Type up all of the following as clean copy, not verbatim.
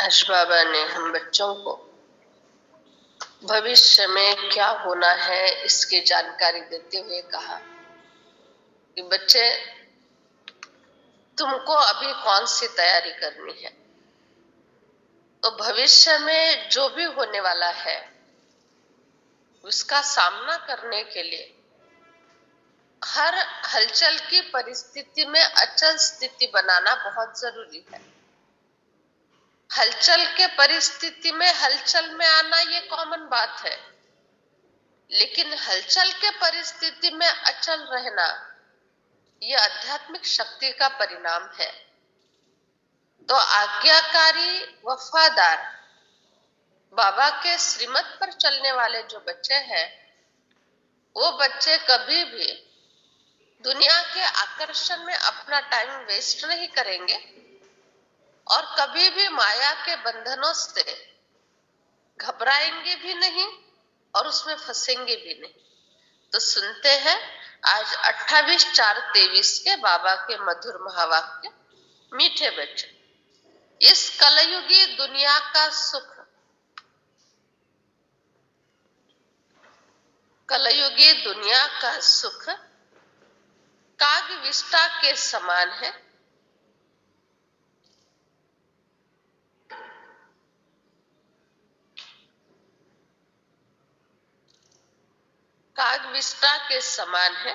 आज बाबा ने हम बच्चों को भविष्य में क्या होना है इसकी जानकारी देते हुए कहा कि बच्चे, तुमको अभी कौन सी तैयारी करनी है। तो भविष्य में जो भी होने वाला है उसका सामना करने के लिए हर हलचल की परिस्थिति में अचल स्थिति बनाना बहुत जरूरी है। हलचल के परिस्थिति में हलचल में आना ये कॉमन बात है, लेकिन हलचल के परिस्थिति में अचल रहना ये आध्यात्मिक शक्ति का परिणाम है। तो आज्ञाकारी वफादार बाबा के श्रीमत पर चलने वाले जो बच्चे हैं, वो बच्चे कभी भी दुनिया के आकर्षण में अपना टाइम वेस्ट नहीं करेंगे और कभी भी माया के बंधनों से घबराएंगे भी नहीं और उसमें फंसेंगे भी नहीं। तो सुनते हैं आज 28/4/23 के बाबा के मधुर महावाक्य। मीठे बच्चे, इस कलयुगी दुनिया का सुख, कलयुगी दुनिया का सुख कागविष्टा के समान है। कागविष्टा के समान है।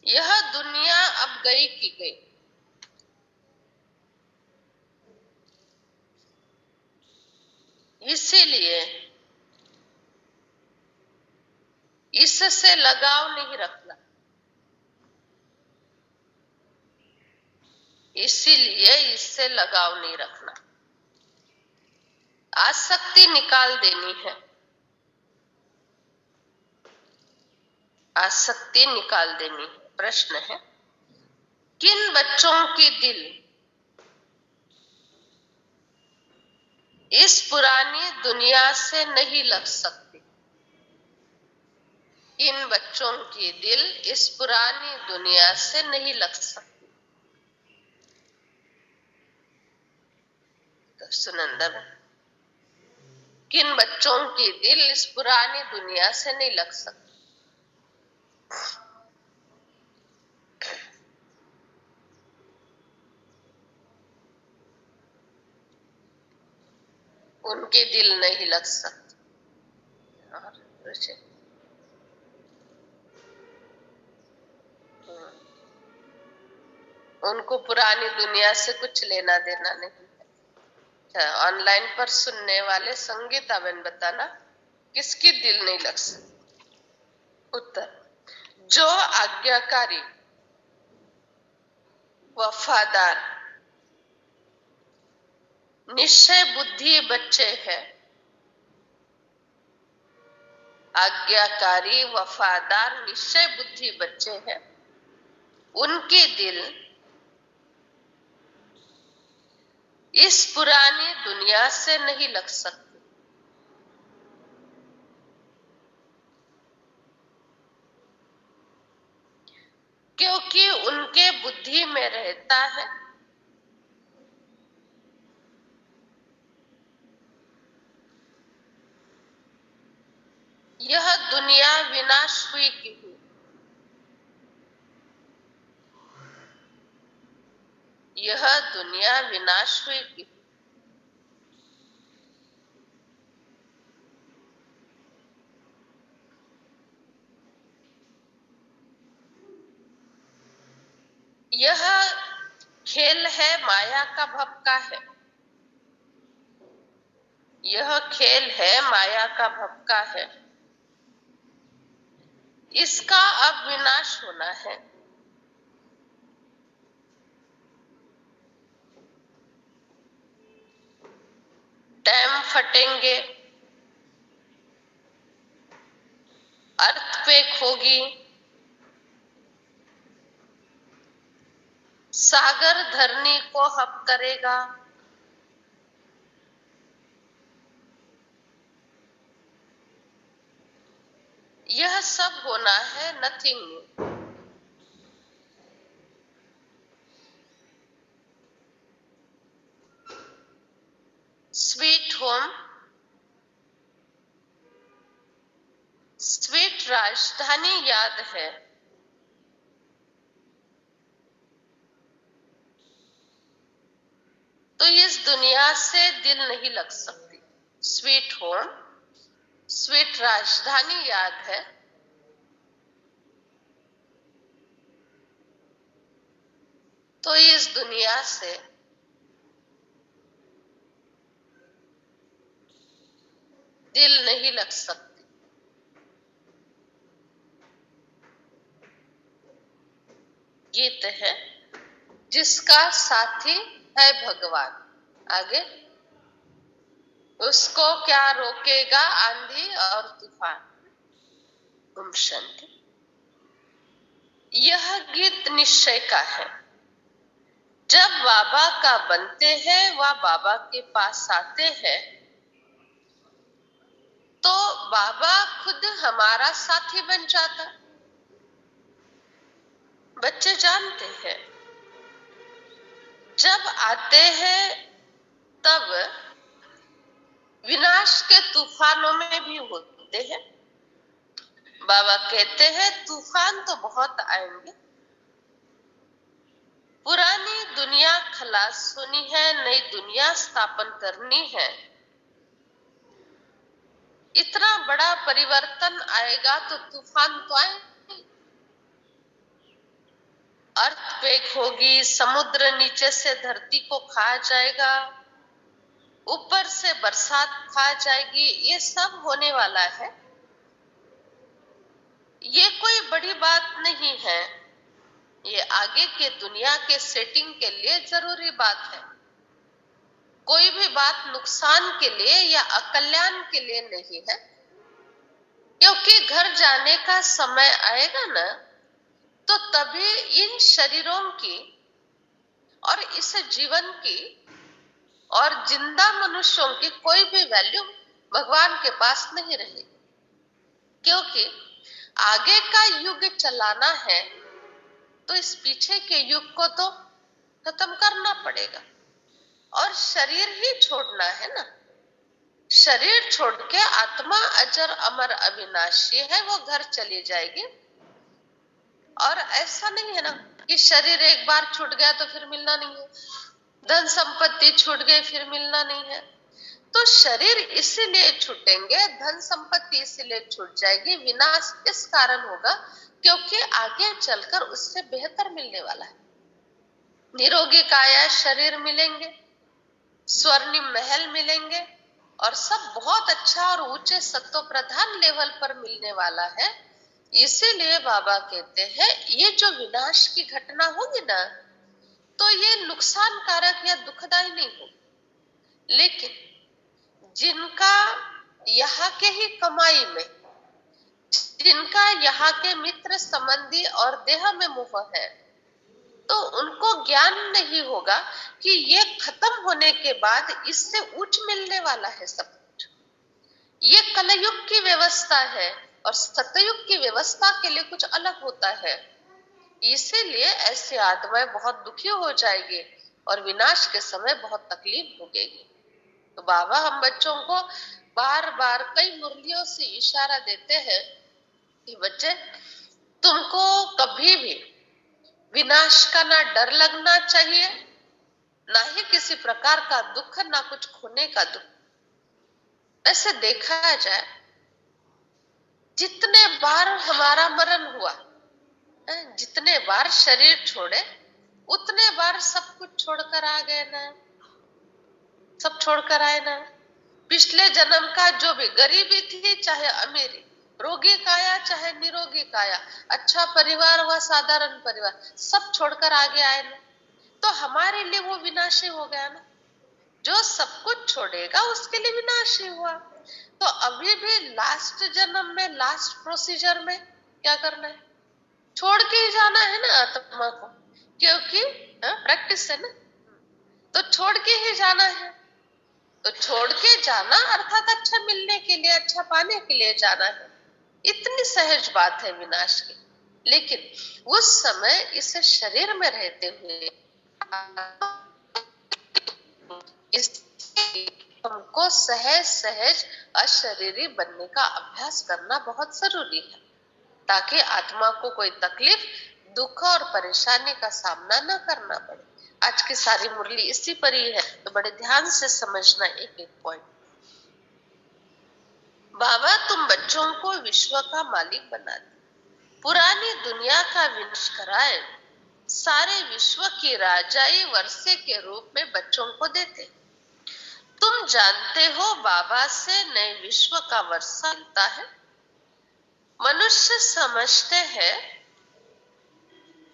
यह दुनिया अब गई की गई। इसीलिए इससे लगाव नहीं रखना। इसीलिए इससे लगाव नहीं रखना। आसक्ति निकाल देनी है। आसक्ति निकाल देनी है। प्रश्न है, किन बच्चों की दिल इस पुरानी दुनिया से नहीं लग सकती? इन बच्चों की दिल इस पुरानी दुनिया से नहीं लग सकती। तो सुनंदर, किन बच्चों की दिल इस पुरानी दुनिया से नहीं लग सकती? उनकी दिल नहीं लग सकती। उनको पुरानी दुनिया से कुछ लेना देना नहीं है। ऑनलाइन पर सुनने वाले संगीता बहन बताना, किसकी दिल नहीं लग सकती? उत्तर, जो आज्ञाकारी वफादार निश्चय बुद्धि बच्चे हैं। आज्ञाकारी वफादार निश्चय बुद्धि बच्चे हैं, उनकी दिल इस पुरानी दुनिया से नहीं लग सकती। क्योंकि उनके बुद्धि में रहता है यह दुनिया विनाश हुई की हुई। यह दुनिया विनाश हुई की। यह खेल है, माया का भपका है। यह खेल है, माया का भपका है। इसका अब विनाश होना है। डैम फटेंगे, अर्थक्वेक होगी, सागर धरनी को हप करेगा। यह सब होना है नथिंग न्यू। होम, स्वीट राजधानी याद है, तो इस दुनिया से दिल नहीं लग सकती। स्वीट होम, स्वीट राजधानी याद है, तो इस दुनिया से दिल नहीं लग सकती। गीत है, जिसका साथी है भगवान। आगे, उसको क्या रोकेगा आंधी और तूफान। ओम शांति। यह गीत निश्चय का है। जब बाबा का बनते हैं, वह बाबा के पास आते हैं, तो बाबा खुद हमारा साथी बन जाता। बच्चे जानते हैं, जब आते हैं तब विनाश के तूफानों में भी होते हैं। बाबा कहते हैं तूफान तो बहुत आएंगे, पुरानी दुनिया खलास होनी है, नई दुनिया स्थापन करनी है। इतना बड़ा परिवर्तन आएगा तो तूफान तो आएंगे। अर्थक्वेक होगी, समुद्र नीचे से धरती को खा जाएगा, ऊपर से बरसात खा जाएगी, ये सब होने वाला है। ये कोई बड़ी बात नहीं है, ये आगे के दुनिया के सेटिंग के लिए जरूरी बात है। कोई भी बात नुकसान के लिए या अकल्याण के लिए नहीं है, क्योंकि घर जाने का समय आएगा ना, तो तभी इन शरीरों की और इस जीवन की और जिंदा मनुष्यों की कोई भी वैल्यू भगवान के पास नहीं रहेगी। क्योंकि आगे का युग चलाना है, तो इस पीछे के युग को तो खत्म करना पड़ेगा और शरीर ही छोड़ना है ना। शरीर छोड़ के आत्मा अजर अमर अविनाशी है, वो घर चली जाएगी। और ऐसा नहीं है ना कि शरीर एक बार छूट गया तो फिर मिलना नहीं है, धन संपत्ति छूट गई फिर मिलना नहीं है। तो शरीर इसीलिए छूटेंगे, धन संपत्ति इसीलिए छूट जाएगी, विनाश इस कारण होगा क्योंकि आगे चलकर उससे बेहतर मिलने वाला है। निरोगी काया शरीर मिलेंगे, स्वर्णिम महल मिलेंगे और सब बहुत अच्छा और ऊंचे सत्व प्रधान लेवल पर मिलने वाला है। इसीलिए बाबा कहते हैं ये जो विनाश की घटना होगी ना, तो ये नुकसान कारक या दुखदायी नहीं होगी, लेकिन जिनका यहाँ के ही कमाई में, जिनका यहाँ के मित्र संबंधी और देह में मोह है, तो उनको ज्ञान नहीं होगा कि ये खत्म होने के बाद इससे उच्च मिलने वाला है सब कुछ। ये कलयुग की व्यवस्था है और सतयुग की व्यवस्था के लिए कुछ अलग होता है। इसीलिए ऐसे आत्माएं बहुत दुखी हो जाएगी और विनाश के समय बहुत तकलीफ भोगेगी। तो बाबा हम बच्चों को बार बार कई मुरलियों से इशारा देते हैं कि बच्चे, तुमको कभी भी विनाश का ना डर लगना चाहिए, ना ही किसी प्रकार का दुख, ना कुछ खोने का दुख। ऐसे देखा जाए, जितने बार हमारा मरण हुआ, जितने बार शरीर छोड़े, उतने बार सब कुछ छोड़कर आ गए ना, सब छोड़कर आए ना। पिछले जन्म का जो भी गरीबी थी चाहे अमीरी, रोगी काया चाहे निरोगी काया, अच्छा परिवार व साधारण परिवार, सब छोड़कर आगे आए ना, तो हमारे लिए वो विनाशी हो गया ना। जो सब कुछ छोड़ेगा उसके लिए विनाशी हुआ। तो अभी भी लास्ट जन्म में, लास्ट प्रोसीजर में क्या करना है? छोड़ के ही जाना है ना आत्मा को, क्योंकि प्रैक्टिस है ना, तो छोड़ के ही जाना है। तो छोड़ के जाना अर्थात अच्छा मिलने के लिए, अच्छा पाने के लिए जाना है। इतनी सहज बात है विनाश की। लेकिन उस समय इस शरीर में रहते हुए हमको सहज सहज अशरीरी बनने का अभ्यास करना बहुत जरूरी है, ताकि आत्मा को कोई तकलीफ, दुख और परेशानी का सामना न करना पड़े। आज की सारी मुरली इसी पर ही है, तो बड़े ध्यान से समझना एक एक पॉइंट। बाबा तुम बच्चों को विश्व का मालिक बना दे, पुरानी दुनिया का विनाश कराए, सारे विश्व की राजाई वर्षे के रूप में बच्चों को देते। तुम जानते हो बाबा से नए विश्व का वर्षा मिलता है। मनुष्य समझते हैं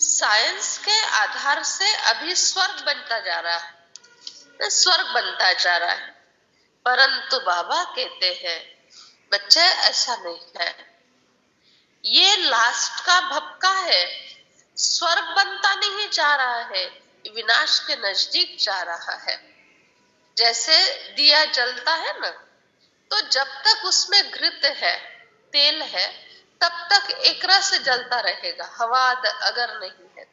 साइंस के आधार से अभी स्वर्ग बनता जा रहा है, स्वर्ग बनता जा रहा है, परंतु बाबा कहते हैं बच्चे ऐसा नहीं है, ये लास्ट का भपका है, स्वर्ग बनता नहीं जा रहा है, विनाश के नजदीक जा रहा है। जैसे दिया जलता है ना, तो जब तक उसमें घृत है, तेल है, तब तक एक रस जलता रहेगा, हवा अगर नहीं है।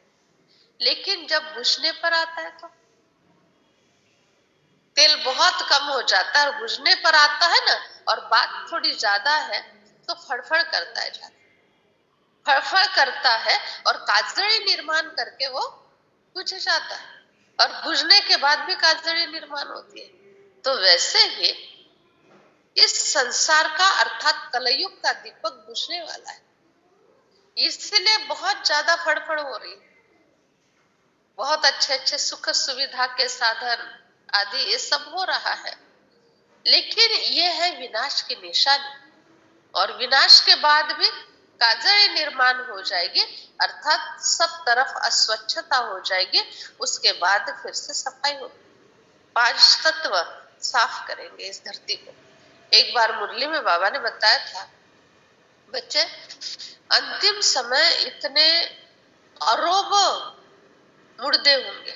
लेकिन जब बुझने पर आता है तो तेल बहुत कम हो जाता है, और बुझने पर आता है ना, और बात थोड़ी ज्यादा है तो फड़फड़ करता है, फड़फड़ करता है और काजड़ी निर्माण करके वो बुझ जाता है, और बुझने के बाद भी काजड़ी निर्माण होती है। तो वैसे ही इस संसार का अर्थात कलयुग का दीपक बुझने वाला है, इसलिए बहुत ज्यादा फड़फड़ हो रही है। बहुत अच्छे अच्छे सुख सुविधा के साधन आदि ये सब हो रहा है, लेकिन ये है विनाश की निशानी, और विनाश के बाद भी काजड़ी निर्माण हो जाएगी, अर्थात सब तरफ अस्वच्छता हो जाएगी। उसके बाद फिर से सफाई होगी, 5 तत्व साफ करेंगे इस धरती को। एक बार मुरली में बाबा ने बताया था, बच्चे अंतिम समय इतने अरब मुर्दे होंगे,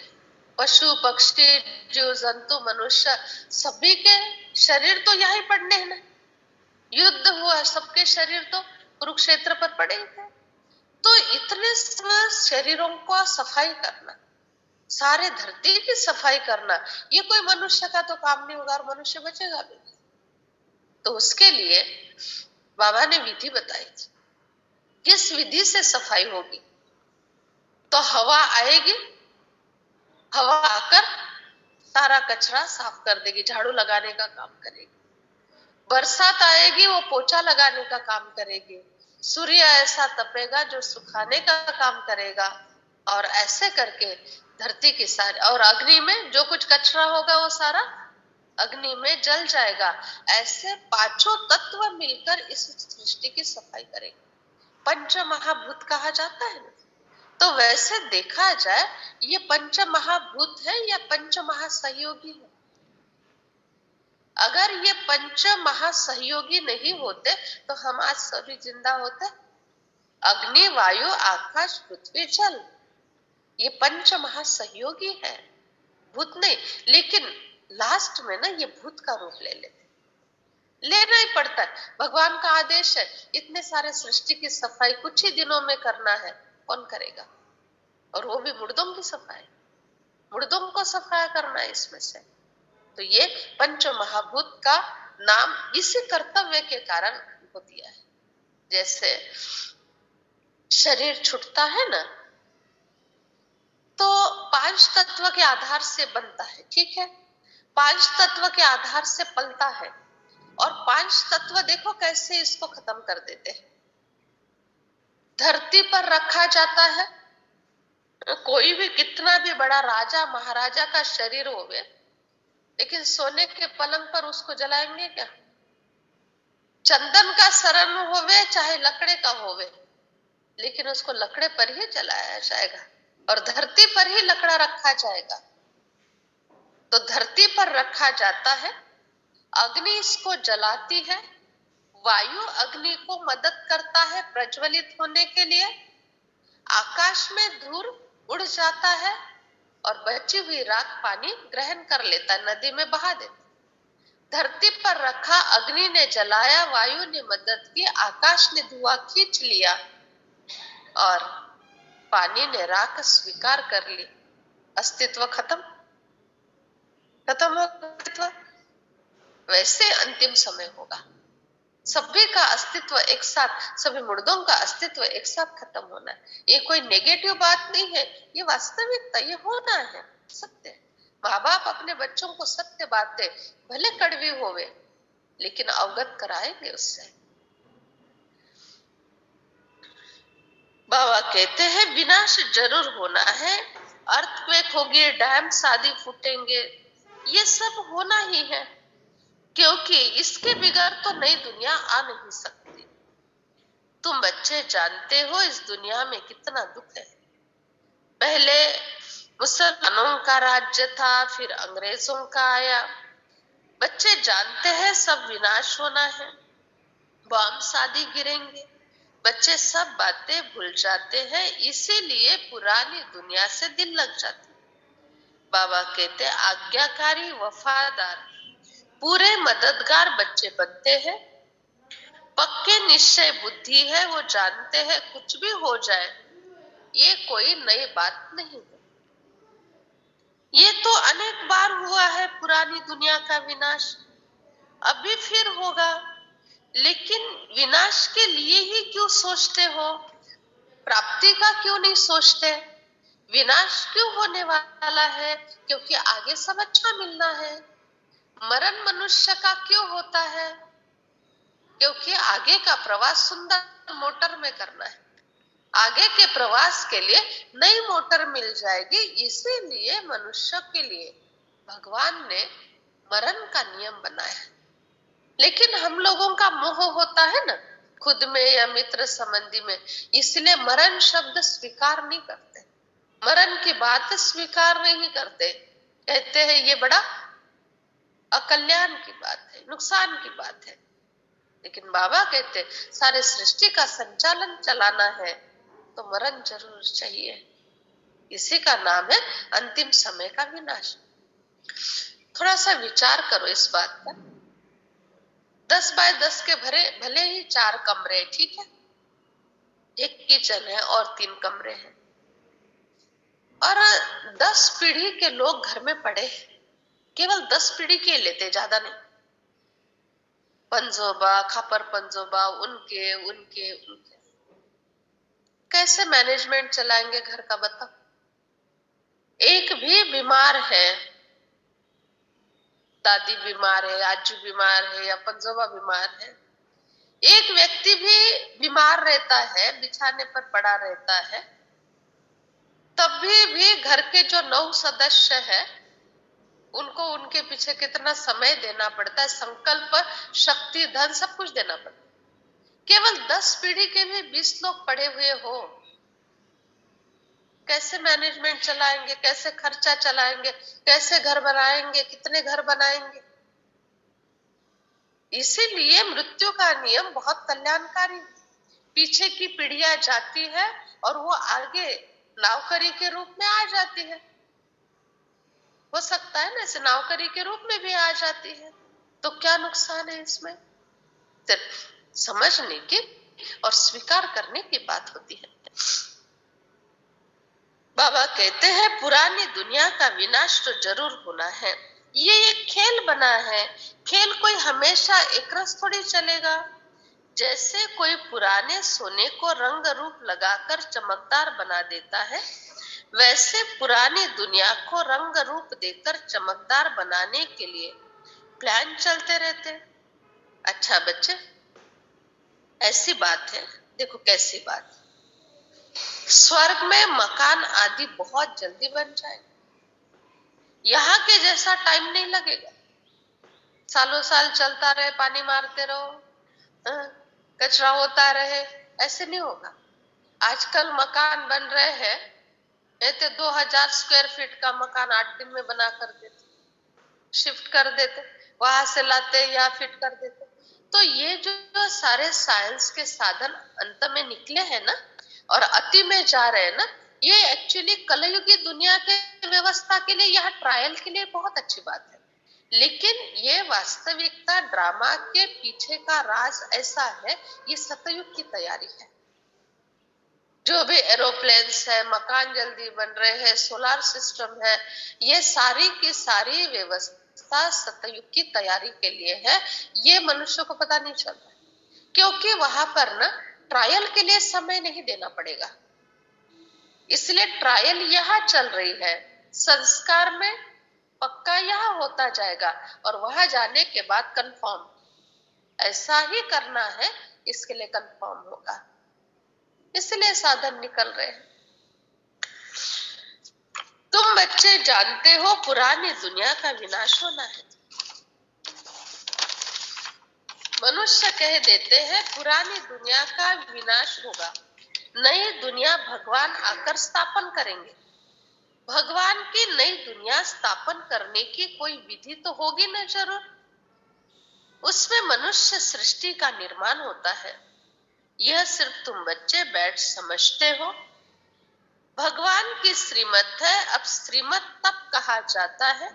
पशु पक्षी जीव जंतु मनुष्य सभी के शरीर तो यहीं पड़ने हैं ना, युद्ध हुआ, सबके शरीर तो कुरुक्षेत्र पर पड़े थे। तो इतने शरीरों को सफाई करना, सारे धरती की सफाई करना, ये कोई मनुष्य का तो काम नहीं होगा, और मनुष्य बचेगा भी। तो उसके लिए बाबा ने विधि बताई थी, किस विधि से सफाई होगी। तो हवा आएगी, हवा आकर सारा कचरा साफ कर देगी, झाड़ू लगाने का काम करेगी। बरसात आएगी, वो पोछा लगाने का काम करेगी। सूर्य ऐसा तपेगा जो सुखाने का काम करेगा, और ऐसे करके धरती की सारी, और अग्नि में जो कुछ कचरा होगा वो सारा अग्नि में जल जाएगा। ऐसे पांचों तत्व मिलकर इस सृष्टि की सफाई करेंगे। पंच महाभूत कहा जाता है ना, तो वैसे देखा जाए ये पंच महाभूत है या पंच महासहयोगी है। अगर ये पंच महासहयोगी नहीं होते तो हम आज सभी जिंदा होते। अग्नि वायु आकाश पृथ्वी जल, ये पंच महासहयोगी है, भूत नहीं। लेकिन लास्ट में ना ये भूत का रूप ले लेते, लेना ही पड़ता है, भगवान का आदेश है। इतने सारे सृष्टि की सफाई कुछ ही दिनों में करना है, कौन करेगा, और वो भी मुर्दों की सफाई, मुर्दों को सफाया करना है इसमें से। तो ये पंच महाभूत का नाम इसी कर्तव्य के कारण हो दिया है। जैसे शरीर छूटता है ना, तो 5 तत्व के आधार से बनता है, ठीक है, 5 तत्व के आधार से पलता है, और 5 तत्व देखो कैसे इसको खत्म कर देते हैं। धरती पर रखा जाता है, कोई भी कितना भी बड़ा राजा महाराजा का शरीर होवे, लेकिन सोने के पलंग पर उसको जलाएंगे क्या। चंदन का शरण होवे चाहे लकड़े का होवे, लेकिन उसको लकड़े पर ही जलाया जाएगा, और धरती पर ही लकड़ा रखा जाएगा। तो धरती पर रखा जाता है, अग्नि इसको जलाती है, वायु अग्नि को मदद करता है प्रज्वलित होने के लिए, आकाश में धूल उड़ जाता है, और बची हुई राख पानी ग्रहण कर लेता है, नदी में बहा देता। धरती पर रखा, अग्नि ने जलाया, वायु ने मदद की, आकाश ने धुआं खींच लिया, और पानी ने राख स्वीकार कर ली। अस्तित्व खत्म, खत्म हो अस्तित्व। वैसे अंतिम समय होगा। सभी का अस्तित्व एक साथ, सभी मुर्दों का अस्तित्व एक साथ खत्म होना है। ये कोई नेगेटिव बात नहीं है, ये वास्तविकता, ये होना है, सत्य है। माँ बाप अपने बच्चों को सत्य बातें भले कड़वी होवे, लेकिन अवगत कराएंगे उससे। बाबा कहते हैं विनाश जरूर होना है, अर्थक्वेक होगी, डैम आदि फूटेंगे, ये सब होना ही है, क्योंकि इसके बगैर तो नई दुनिया आ नहीं सकती। तुम बच्चे जानते हो इस दुनिया में कितना दुख है। पहले मुसलमानों का राज्य था, फिर अंग्रेजों का आया। बच्चे जानते हैं सब विनाश होना है, बम आदि गिरेंगे। बच्चे सब बातें भूल जाते हैं, इसीलिए पुरानी दुनिया से दिल लग जाते। बाबा कहते आज्ञाकारी, वफादार, पूरे मददगार बच्चे बनते हैं। पक्के निश्चय बुद्धि है, वो जानते हैं कुछ भी हो जाए ये कोई नई बात नहीं है। ये तो अनेक बार हुआ है पुरानी दुनिया का विनाश, अभी फिर होगा। लेकिन विनाश के लिए ही क्यों सोचते हो, प्राप्ति का क्यों नहीं सोचते? विनाश क्यों होने वाला है? क्योंकि आगे सब अच्छा मिलना है। मरण मनुष्य का क्यों होता है? क्योंकि आगे का प्रवास सुंदर मोटर में करना है। आगे के प्रवास के लिए नई मोटर मिल जाएगी, इसीलिए मनुष्य के लिए भगवान ने मरण का नियम बनाया। लेकिन हम लोगों का मोह होता है ना, खुद में या मित्र संबंधी में, इसलिए मरण शब्द स्वीकार नहीं करते, मरण की बात स्वीकार नहीं करते। कहते हैं ये बड़ा अकल्याण की बात है, नुकसान की बात है। लेकिन बाबा कहते सारे सृष्टि का संचालन चलाना है तो मरण जरूर चाहिए। इसी का नाम है अंतिम समय का विनाश। थोड़ा सा विचार करो इस बात पर। 10 बाय 10 के भले ही 4 कमरे, ठीक है, एक किचन है और 3 कमरे हैं, और 10 पीढ़ी के लोग घर में पड़े हैं। केवल 10 पीढ़ी के लेते, ज्यादा नहीं। पंजोबा, खापर पंजोबा, उनके उनके उनके कैसे मैनेजमेंट चलाएंगे घर का, बताओ? एक भी बीमार है, दादी बीमार है, आजू बीमार है, या पंजोबा बीमार है, एक व्यक्ति भी बीमार रहता है, बिछाने पर पड़ा रहता है, तब भी घर के जो 9 सदस्य है उनको उनके पीछे कितना समय देना पड़ता है, संकल्प, शक्ति, धन, सब कुछ देना पड़ता है। केवल 10 पीढ़ी के भी 20 लोग पड़े हुए हो, कैसे मैनेजमेंट चलाएंगे, कैसे खर्चा चलाएंगे, कैसे घर बनाएंगे, कितने घर बनाएंगे? इसीलिए मृत्यु का नियम बहुत कल्याणकारी है। पीछे की पीढ़ियां जाती है और वो आगे नौकरी के रूप में आ जाती है। हो सकता है ना ऐसे नौकरी के रूप में भी आ जाती है, तो क्या नुकसान है इसमें? सिर्फ समझने की और स्वीकार करने की बात होती है। बाबा कहते हैं पुरानी दुनिया का विनाश तो जरूर होना है, ये एक खेल बना है। खेल कोई हमेशा एक रस थोड़ी चलेगा। जैसे कोई पुराने सोने को रंग रूप लगाकर चमकदार बना देता है, वैसे पुरानी दुनिया को रंग रूप देकर चमकदार बनाने के लिए प्लान चलते रहते। अच्छा बच्चे, ऐसी बात है, देखो कैसी बात। स्वर्ग में मकान आदि बहुत जल्दी बन जाएगा, यहाँ के जैसा टाइम नहीं लगेगा। सालों साल चलता रहे, पानी मारते रहो, कचरा होता रहे, ऐसे नहीं होगा। आजकल मकान बन रहे हैं, तो 2000 स्क्वायर फीट का मकान 8 दिन में बना कर देते, शिफ्ट कर देते, वहां से लाते या फिट कर देते। तो ये जो सारे साइंस के साधन अंत में निकले हैं ना, और अति में जा रहे हैं ना, ये एक्चुअली कलयुगी दुनिया के व्यवस्था के लिए, यहाँ ट्रायल के लिए बहुत अच्छी बात है। लेकिन ये वास्तविकता, ड्रामा के पीछे का राज ऐसा है, ये सतयुग की तैयारी है। जो भी एरोप्लेन्स है, मकान जल्दी बन रहे हैं, सोलार सिस्टम है, ये सारी की सारी व्यवस्था सतयुग की तैयारी के लिए है। ये मनुष्य को पता नहीं चल रहा, क्योंकि वहां पर ना ट्रायल के लिए समय नहीं देना पड़ेगा, इसलिए ट्रायल यहाँ चल रही है। संस्कार में पक्का यहाँ होता जाएगा और वहां जाने के बाद कंफर्म ऐसा ही करना है, इसके लिए कंफर्म होगा, इसलिए साधन निकल रहे हैं। तुम बच्चे जानते हो पुरानी दुनिया का विनाश होना है। मनुष्य कह देते हैं पुरानी दुनिया का विनाश होगा, नई दुनिया भगवान आकर स्थापन करेंगे। भगवान की नई दुनिया स्थापन करने की कोई विधि तो होगी ना जरूर, उसमें मनुष्य सृष्टि का निर्माण होता है। यह सिर्फ तुम बच्चे बैठ समझते हो। भगवान की श्रीमत है। अब श्रीमत तब कहा जाता है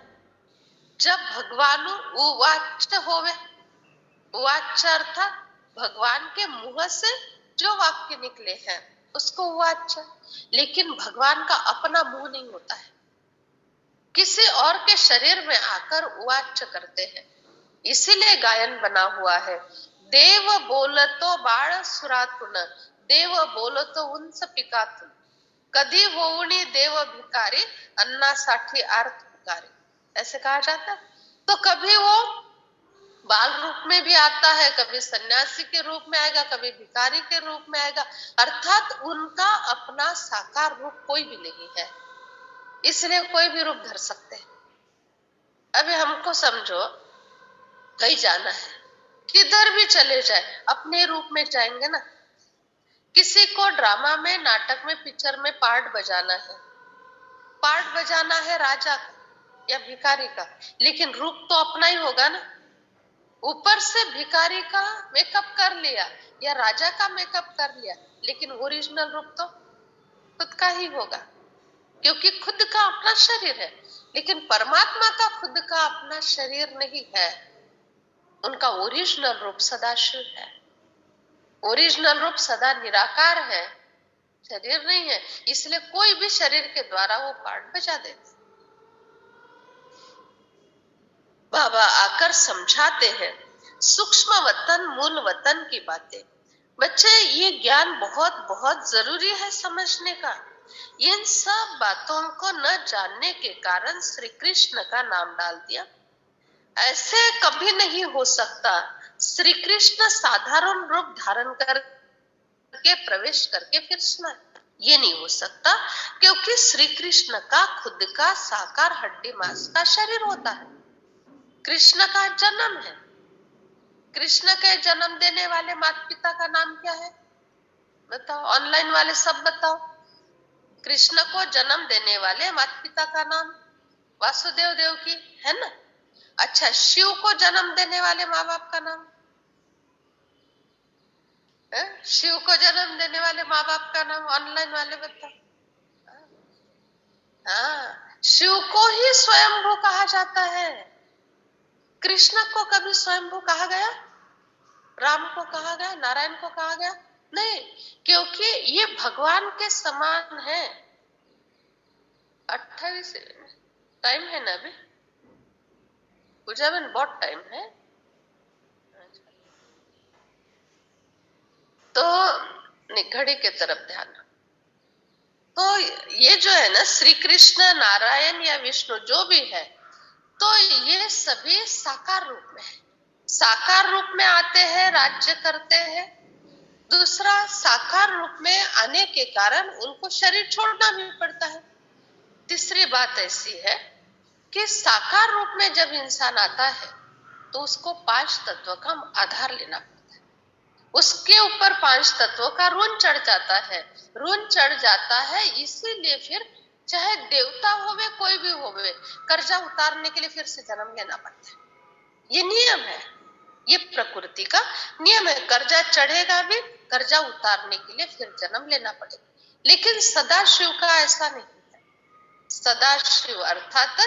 जब भगवान उवाच होवे। उवाच अर्थात भगवान के मुंह से जो वाक्य निकले हैं उसको उवाच। लेकिन भगवान का अपना मुंह नहीं होता है, किसी और के शरीर में आकर उवाच करते हैं, इसीलिए गायन बना हुआ है। देव बोलतो बाळ सुरातुन, देव बोलतो उंच पिकातून, कधी होऊनी देव भिकारी, अन्नासाठी आर्त पुकारे, ऐसे कहा जाता है। तो कभी वो बाल रूप में भी आता है, कभी सन्यासी के रूप में आएगा, कभी भिखारी के रूप में आएगा, अर्थात उनका अपना साकार रूप कोई भी नहीं है, इसलिए कोई भी रूप धर सकते हैं। अभी हमको समझो कहीं जाना है, किधर भी चले जाए अपने रूप में जाएंगे ना। किसी को ड्रामा में, नाटक में, पिक्चर में पार्ट बजाना है, पार्ट बजाना है राजा का या भिखारी का, लेकिन रूप तो अपना ही होगा ना। ऊपर से भिखारी का मेकअप कर लिया या राजा का मेकअप कर लिया, लेकिन ओरिजिनल रूप तो खुद का ही होगा, क्योंकि खुद का अपना शरीर है। लेकिन परमात्मा का खुद का अपना शरीर नहीं है, उनका ओरिजिनल रूप सदाशिव है। ओरिजिनल रूप सदा निराकार है, शरीर नहीं है, इसलिए कोई भी शरीर के द्वारा वो पार्ट बजा देते। बाबा आकर समझाते हैं सूक्ष्म वतन मूल वतन की बातें। बच्चे ये ज्ञान बहुत बहुत जरूरी है समझने का। इन सब बातों को न जानने के कारण श्री कृष्ण का नाम डाल दिया। ऐसे कभी नहीं हो सकता। श्री कृष्ण साधारण रूप धारण करके प्रवेश करके फिर सुना, ये नहीं हो सकता, क्योंकि श्री कृष्ण का खुद का साकार हड्डी मांस का शरीर होता है। कृष्ण का जन्म है। कृष्ण के जन्म देने वाले माता पिता का नाम क्या है बताओ, ऑनलाइन वाले सब बताओ। कृष्ण को जन्म देने वाले माता पिता का नाम वासुदेव देवकी है ना। अच्छा, शिव को जन्म देने वाले माँ बाप का नाम है? शिव को जन्म देने वाले माँ बाप का नाम ऑनलाइन वाले बताओ। हाँ, शिव को ही स्वयंभू कहा जाता है। कृष्ण को कभी स्वयंभू कहा गया? राम को कहा गया? नारायण को कहा गया? नहीं, क्योंकि ये भगवान के समान है। 28 टाइम है ना अभी, पूजा में बहुत टाइम है। तो घड़ी के तरफ ध्यान। तो ये जो है ना श्री कृष्ण, नारायण या विष्णु जो भी है, तो ये सभी साकार रूप में है। साकार रूप में आते हैं, राज्य करते हैं। दूसरा, साकार रूप में आने के कारण उनको शरीर छोड़ना भी पड़ता है। तीसरी बात ऐसी है कि साकार रूप में जब इंसान आता है तो उसको 5 तत्व का आधार लेना पड़ता है। उसके ऊपर 5 तत्वों का ऋण चढ़ जाता है। ऋण चढ़ जाता है, इसीलिए फिर चाहे देवता होवे कोई भी होवे, कर्जा उतारने के लिए फिर से जन्म लेना पड़ता है। ये नियम है, ये प्रकृति का नियम है। कर्जा चढ़ेगा भी, कर्जा उतारने के लिए फिर जन्म लेना पड़ेगा। लेकिन सदाशिव का ऐसा नहीं है। सदाशिव अर्थात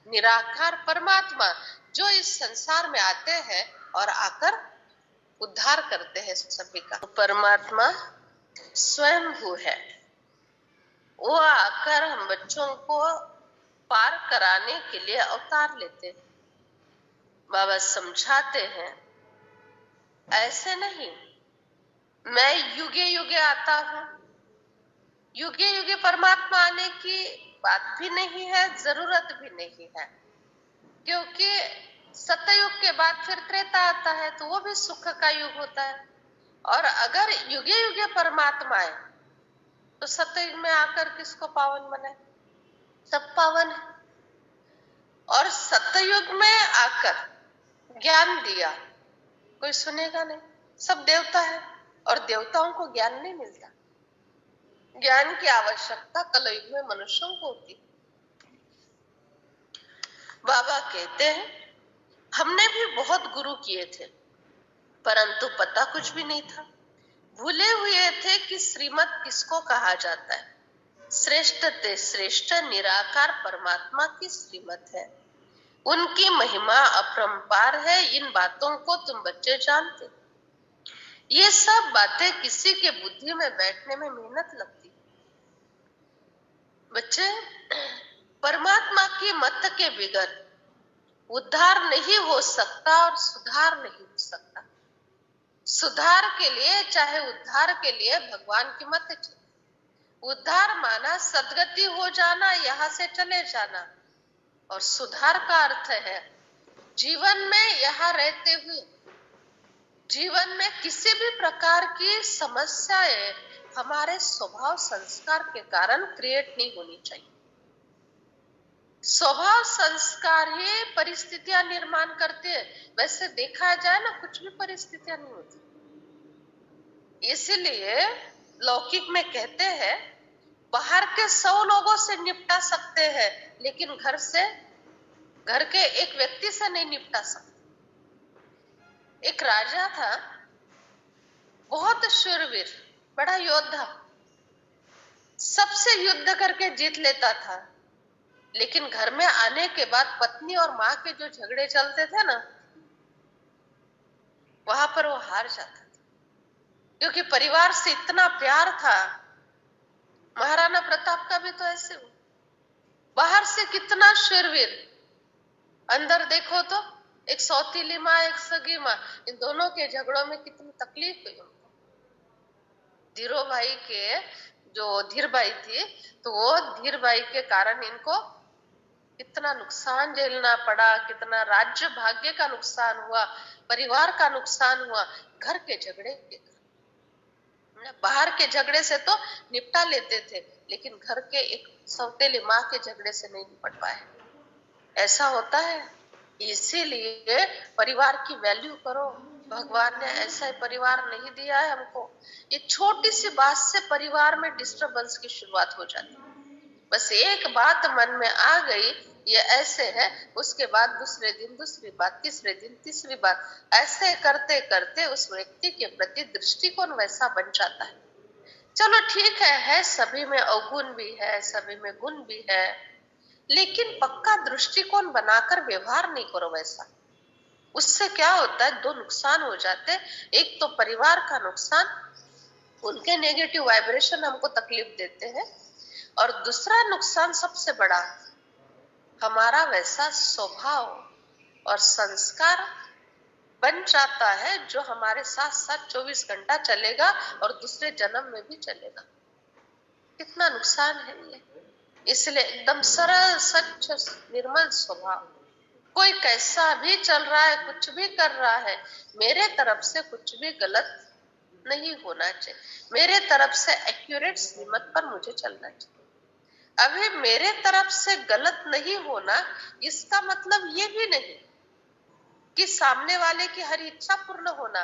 निराकार परमात्मा जो इस संसार में आते हैं और आकर उद्धार करते हैं सभी का। परमात्मा स्वयंभू है, वो आकर हम बच्चों को पार कराने के लिए अवतार लेते हैं। बाबा समझाते हैं ऐसे नहीं, मैं युगे युगे आता हूं। युगे युगे परमात्मा आने की बात भी नहीं है, जरूरत भी नहीं है, क्योंकि सतयुग के बाद फिर त्रेता आता है, तो वो भी सुख का युग होता है। और अगर युगे युगे परमात्मा आए तो सतयुग में आकर किसको पावन बनाए? सब पावन है। और सतयुग में आकर ज्ञान दिया, कोई सुनेगा नहीं, सब देवता है और देवताओं को ज्ञान नहीं मिलता। ज्ञान की आवश्यकता कलयुग में मनुष्यों को होती। बाबा कहते हैं हमने भी बहुत गुरु किए थे, परंतु पता कुछ भी नहीं था। भूले हुए थे कि श्रीमत किसको कहा जाता है। श्रेष्ठ ते श्रेष्ठ निराकार परमात्मा की श्रीमत है, उनकी महिमा अपरंपार है। इन बातों को तुम बच्चे जानते। ये सब बातें किसी के बुद्धि में बैठने में मेहनत लगती। बच्चे, परमात्मा की मत के बिगड़ उद्धार नहीं हो सकता और सुधार नहीं हो सकता। सुधार के लिए चाहे उद्धार के लिए भगवान की मत चाहिए। उद्धार माना सदगति हो जाना, यहां से चले जाना, और सुधार का अर्थ है जीवन में यहां रहते हुए जीवन में किसी भी प्रकार की समस्याएं हमारे स्वभाव संस्कार के कारण क्रिएट नहीं होनी चाहिए। स्वभाव संस्कार ही परिस्थितियां निर्माण करते हैं। वैसे देखा जाए ना, कुछ भी परिस्थितियां नहीं होती। इसीलिए लौकिक में कहते हैं बाहर के 100 लोगों से निपटा सकते हैं, लेकिन घर के एक व्यक्ति से नहीं निपटा सकते। एक राजा था, बहुत शूरवीर, बड़ा योद्धा, सबसे युद्ध करके जीत लेता था, लेकिन घर में आने के बाद पत्नी और माँ के जो झगड़े चलते थे ना, वहां पर वो हार जाता था, क्योंकि परिवार से इतना प्यार था। महाराणा प्रताप का भी तो ऐसे हुआ, बाहर से कितना शूरवीर, अंदर देखो तो एक सौतीली माँ, एक सगी माँ, इन दोनों के झगड़ों में कितनी तकलीफ हुई उनको। धीरो भाई के जो धीर भाई थी, तो वो धीर भाई के कारण इनको कितना नुकसान झेलना पड़ा, कितना राज्य भाग्य का नुकसान हुआ, परिवार का नुकसान हुआ, घर के झगड़े के कारण। बाहर के झगड़े से तो निपटा लेते थे, लेकिन घर के एक सौतेली माँ के झगड़े से नहीं निपट पाए। ऐसा होता है। इसीलिए परिवार की वैल्यू करो। भगवान ने ऐसा परिवार नहीं दिया है हमको। ये छोटी सी बात से परिवार में डिस्टरबेंस की शुरुआत हो जाती है। बस एक बात मन में आ गई, ये ऐसे है, उसके बाद दूसरे दिन दूसरी बात, तीसरे दिन तीसरी बात, ऐसे करते करते उस व्यक्ति के प्रति दृष्टिकोण वैसा बन जाता है। चलो ठीक है, सभी में अवगुण भी है, सभी में गुण भी है, लेकिन पक्का दृष्टिकोण बनाकर व्यवहार नहीं करो वैसा। उससे क्या होता है, दो नुकसान हो जाते। एक तो परिवार का नुकसान, उनके नेगेटिव वाइब्रेशन हमको तकलीफ देते हैं, और दूसरा नुकसान सबसे बड़ा, हमारा वैसा स्वभाव और संस्कार बन जाता है जो हमारे साथ साथ 24 घंटा चलेगा और दूसरे जन्म में भी चलेगा। कितना नुकसान है ये। इसलिए एकदम सरल, सच्च, निर्मल स्वभाव। कोई कैसा भी चल रहा है, कुछ भी कर रहा है, मेरे तरफ से कुछ भी गलत नहीं होना चाहिए। मेरे तरफ से एक्यूरेट श्रीमत पर मुझे चलना चाहिए। अभी मेरे तरफ से गलत नहीं होना, इसका मतलब ये भी नहीं कि सामने वाले की हर इच्छा पूर्ण होना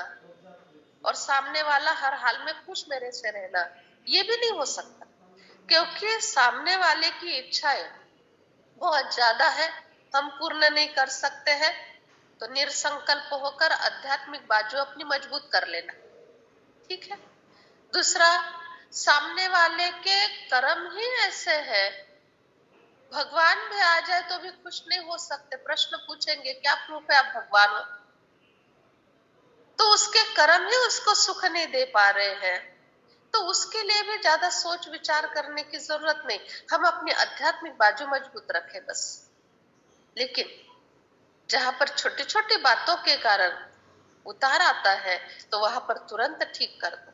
और सामने वाला हर हाल में खुश मेरे से रहना, ये भी नहीं हो सकता। क्योंकि सामने वाले की इच्छाएं बहुत ज्यादा है, हम पूर्ण नहीं कर सकते हैं, तो निरसंकल्प होकर आध्यात्मिक बाजू अपनी मजबूत कर लेना, ठीक है। दूसरा, सामने वाले के कर्म ही ऐसे है, भगवान भी आ जाए तो भी खुश नहीं हो सकते। प्रश्न पूछेंगे क्या प्रूफ है आप भगवान हो, तो उसके कर्म ही उसको सुख नहीं दे पा रहे हैं। तो उसके लिए भी ज्यादा सोच विचार करने की जरूरत नहीं, हम अपनी आध्यात्मिक बाजू मजबूत रखें बस। लेकिन जहां पर छोटी छोटी बातों के कारण उतार आता है तो वहां पर तुरंत ठीक कर दो,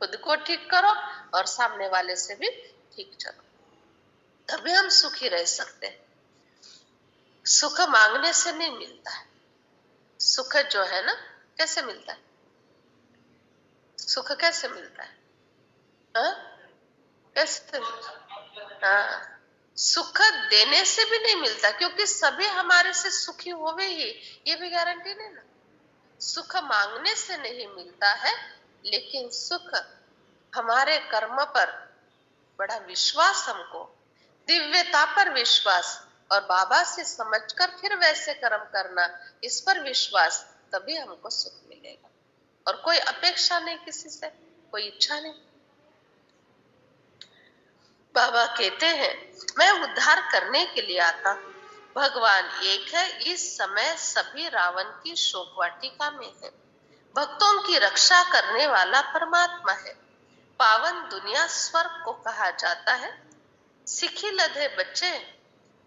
खुद को ठीक करो और सामने वाले से भी ठीक चलो, तभी हम सुखी रह सकते हैं। सुख मांगने से नहीं मिलता है। सुख जो है ना, कैसे मिलता है? सुख कैसे मिलता है? हाँ? कैसे? हाँ, सुख देने से भी नहीं मिलता, क्योंकि सभी हमारे से सुखी होवे ही, ये भी गारंटी नहीं ना। सुख मांगने से नहीं मिलता है, लेकिन सुख हमारे कर्म पर बड़ा विश्वास, हमको दिव्यता पर विश्वास और बाबा से समझकर फिर वैसे कर्म करना, इस पर विश्वास, तभी हमको सुख मिलेगा। और कोई अपेक्षा नहीं किसी से, कोई इच्छा नहीं। बाबा कहते हैं, मैं उद्धार करने के लिए आता। भगवान एक है, इस समय सभी रावण की शोक वाटिका में है। भक्तों की रक्षा करने वाला परमात्मा है। पावन दुनिया स्वर्ग को कहा जाता है। सिखी लधे बच्चे,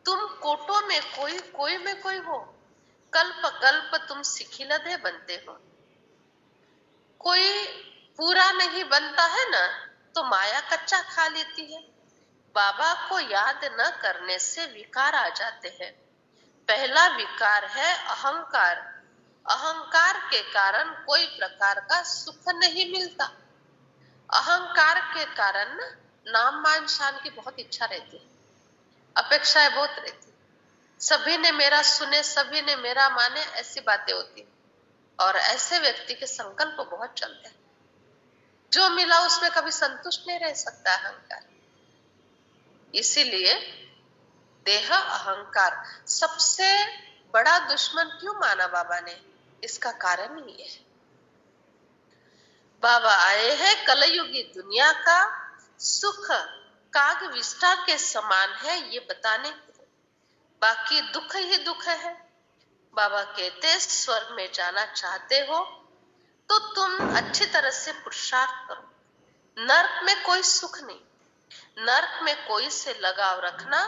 तुम कोटों में कोई, कोई में कोई हो, कल्प कल्प तुम सिखी लधे बनते हो। कोई पूरा नहीं बनता है ना, तो माया कच्चा खा लेती है। बाबा को याद न करने से विकार आ जाते हैं। पहला विकार है अहंकार। अहंकार के कारण कोई प्रकार का सुख नहीं मिलता। अहंकार के कारण नाम मान शान की बहुत इच्छा रहती है, अपेक्षाएं बहुत रहती, सभी ने मेरा सुने, सभी ने मेरा माने, ऐसी बातें होती। और ऐसे व्यक्ति के संकल्प बहुत चलते हैं। जो मिला उसमें कभी संतुष्ट नहीं रह सकता अहंकार। इसीलिए देह अहंकार सबसे बड़ा दुश्मन क्यों माना बाबा ने, इसका कारण ही है। बाबा आए हैं कलयुगी दुनिया का सुख काग विष्ठा के समान है ये बताने के लिए, बाकी दुख ही दुख है। बाबा कहते, स्वर्ग में जाना चाहते हो तो तुम अच्छी तरह से पुरुषार्थ करो। नर्क में कोई सुख नहीं, नर्क में कोई से लगाव रखना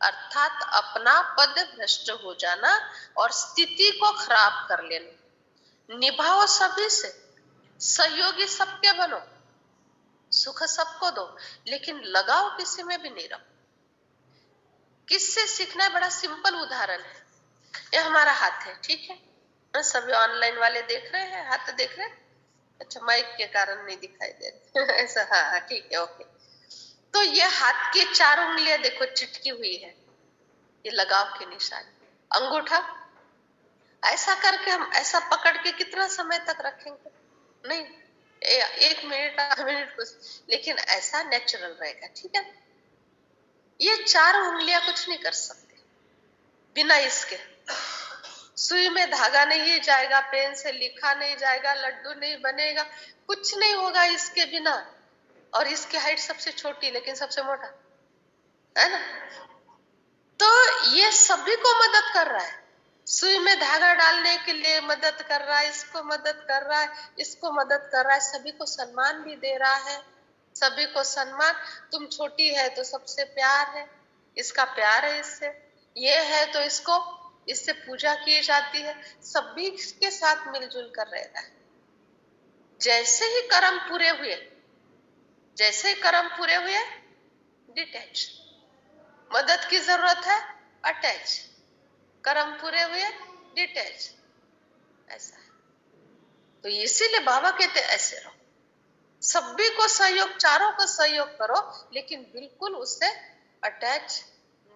अर्थात अपना पद भ्रष्ट हो जाना और स्थिति को खराब कर लेना। निभाओ सभी से, सहयोगी सबके बनो, सुख सबको दो, लेकिन लगाव किसी में भी नहीं रखो। किससे सीखना है? बड़ा सिंपल उदाहरण है। ये हमारा हाथ है, ठीक है, सभी ऑनलाइन वाले देख रहे हैं, हाथ देख रहे हैं। अच्छा, माइक के कारण नहीं दिखाई दे रहे ऐसा, हाँ ठीक है, ओके। तो ये हाथ की 4 उंगलियां देखो चिटकी हुई है, ये लगाव के निशान। अंगूठा ऐसा करके हम ऐसा पकड़ के कितना समय तक रखेंगे? नहीं, 1 मिनट 8 मिनट कुछ, लेकिन ऐसा नेचुरल रहेगा, ठीक है। ये 4 उंगलियां कुछ नहीं कर सकते बिना इसके। सुई में धागा नहीं जाएगा, पेन से लिखा नहीं जाएगा, लड्डू नहीं बनेगा, कुछ नहीं होगा इसके बिना। और इसकी हाइट सबसे छोटी लेकिन सबसे मोटा है ना। तो ये सभी को मदद कर रहा है, सुई में धागा डालने के लिए मदद कर रहा है, इसको मदद कर रहा है, इसको मदद कर रहा है, सभी को सम्मान भी दे रहा है। सभी को सम्मान, तुम छोटी है तो सबसे प्यार है, इसका प्यार है इससे, ये है तो इसको, इससे पूजा की जाती है, सभी के साथ मिलजुल कर रहता है। जैसे ही कर्म पूरे हुए, जैसे ही कर्म पूरे हुए, डिटैच। मदद की जरूरत है, अटैच। कर्म पूरे हुए, डिटैच। ऐसा है। तो इसीलिए बाबा कहते ऐसे रहो, सभी को सहयोग, चारों को सहयोग करो, लेकिन बिल्कुल उससे अटैच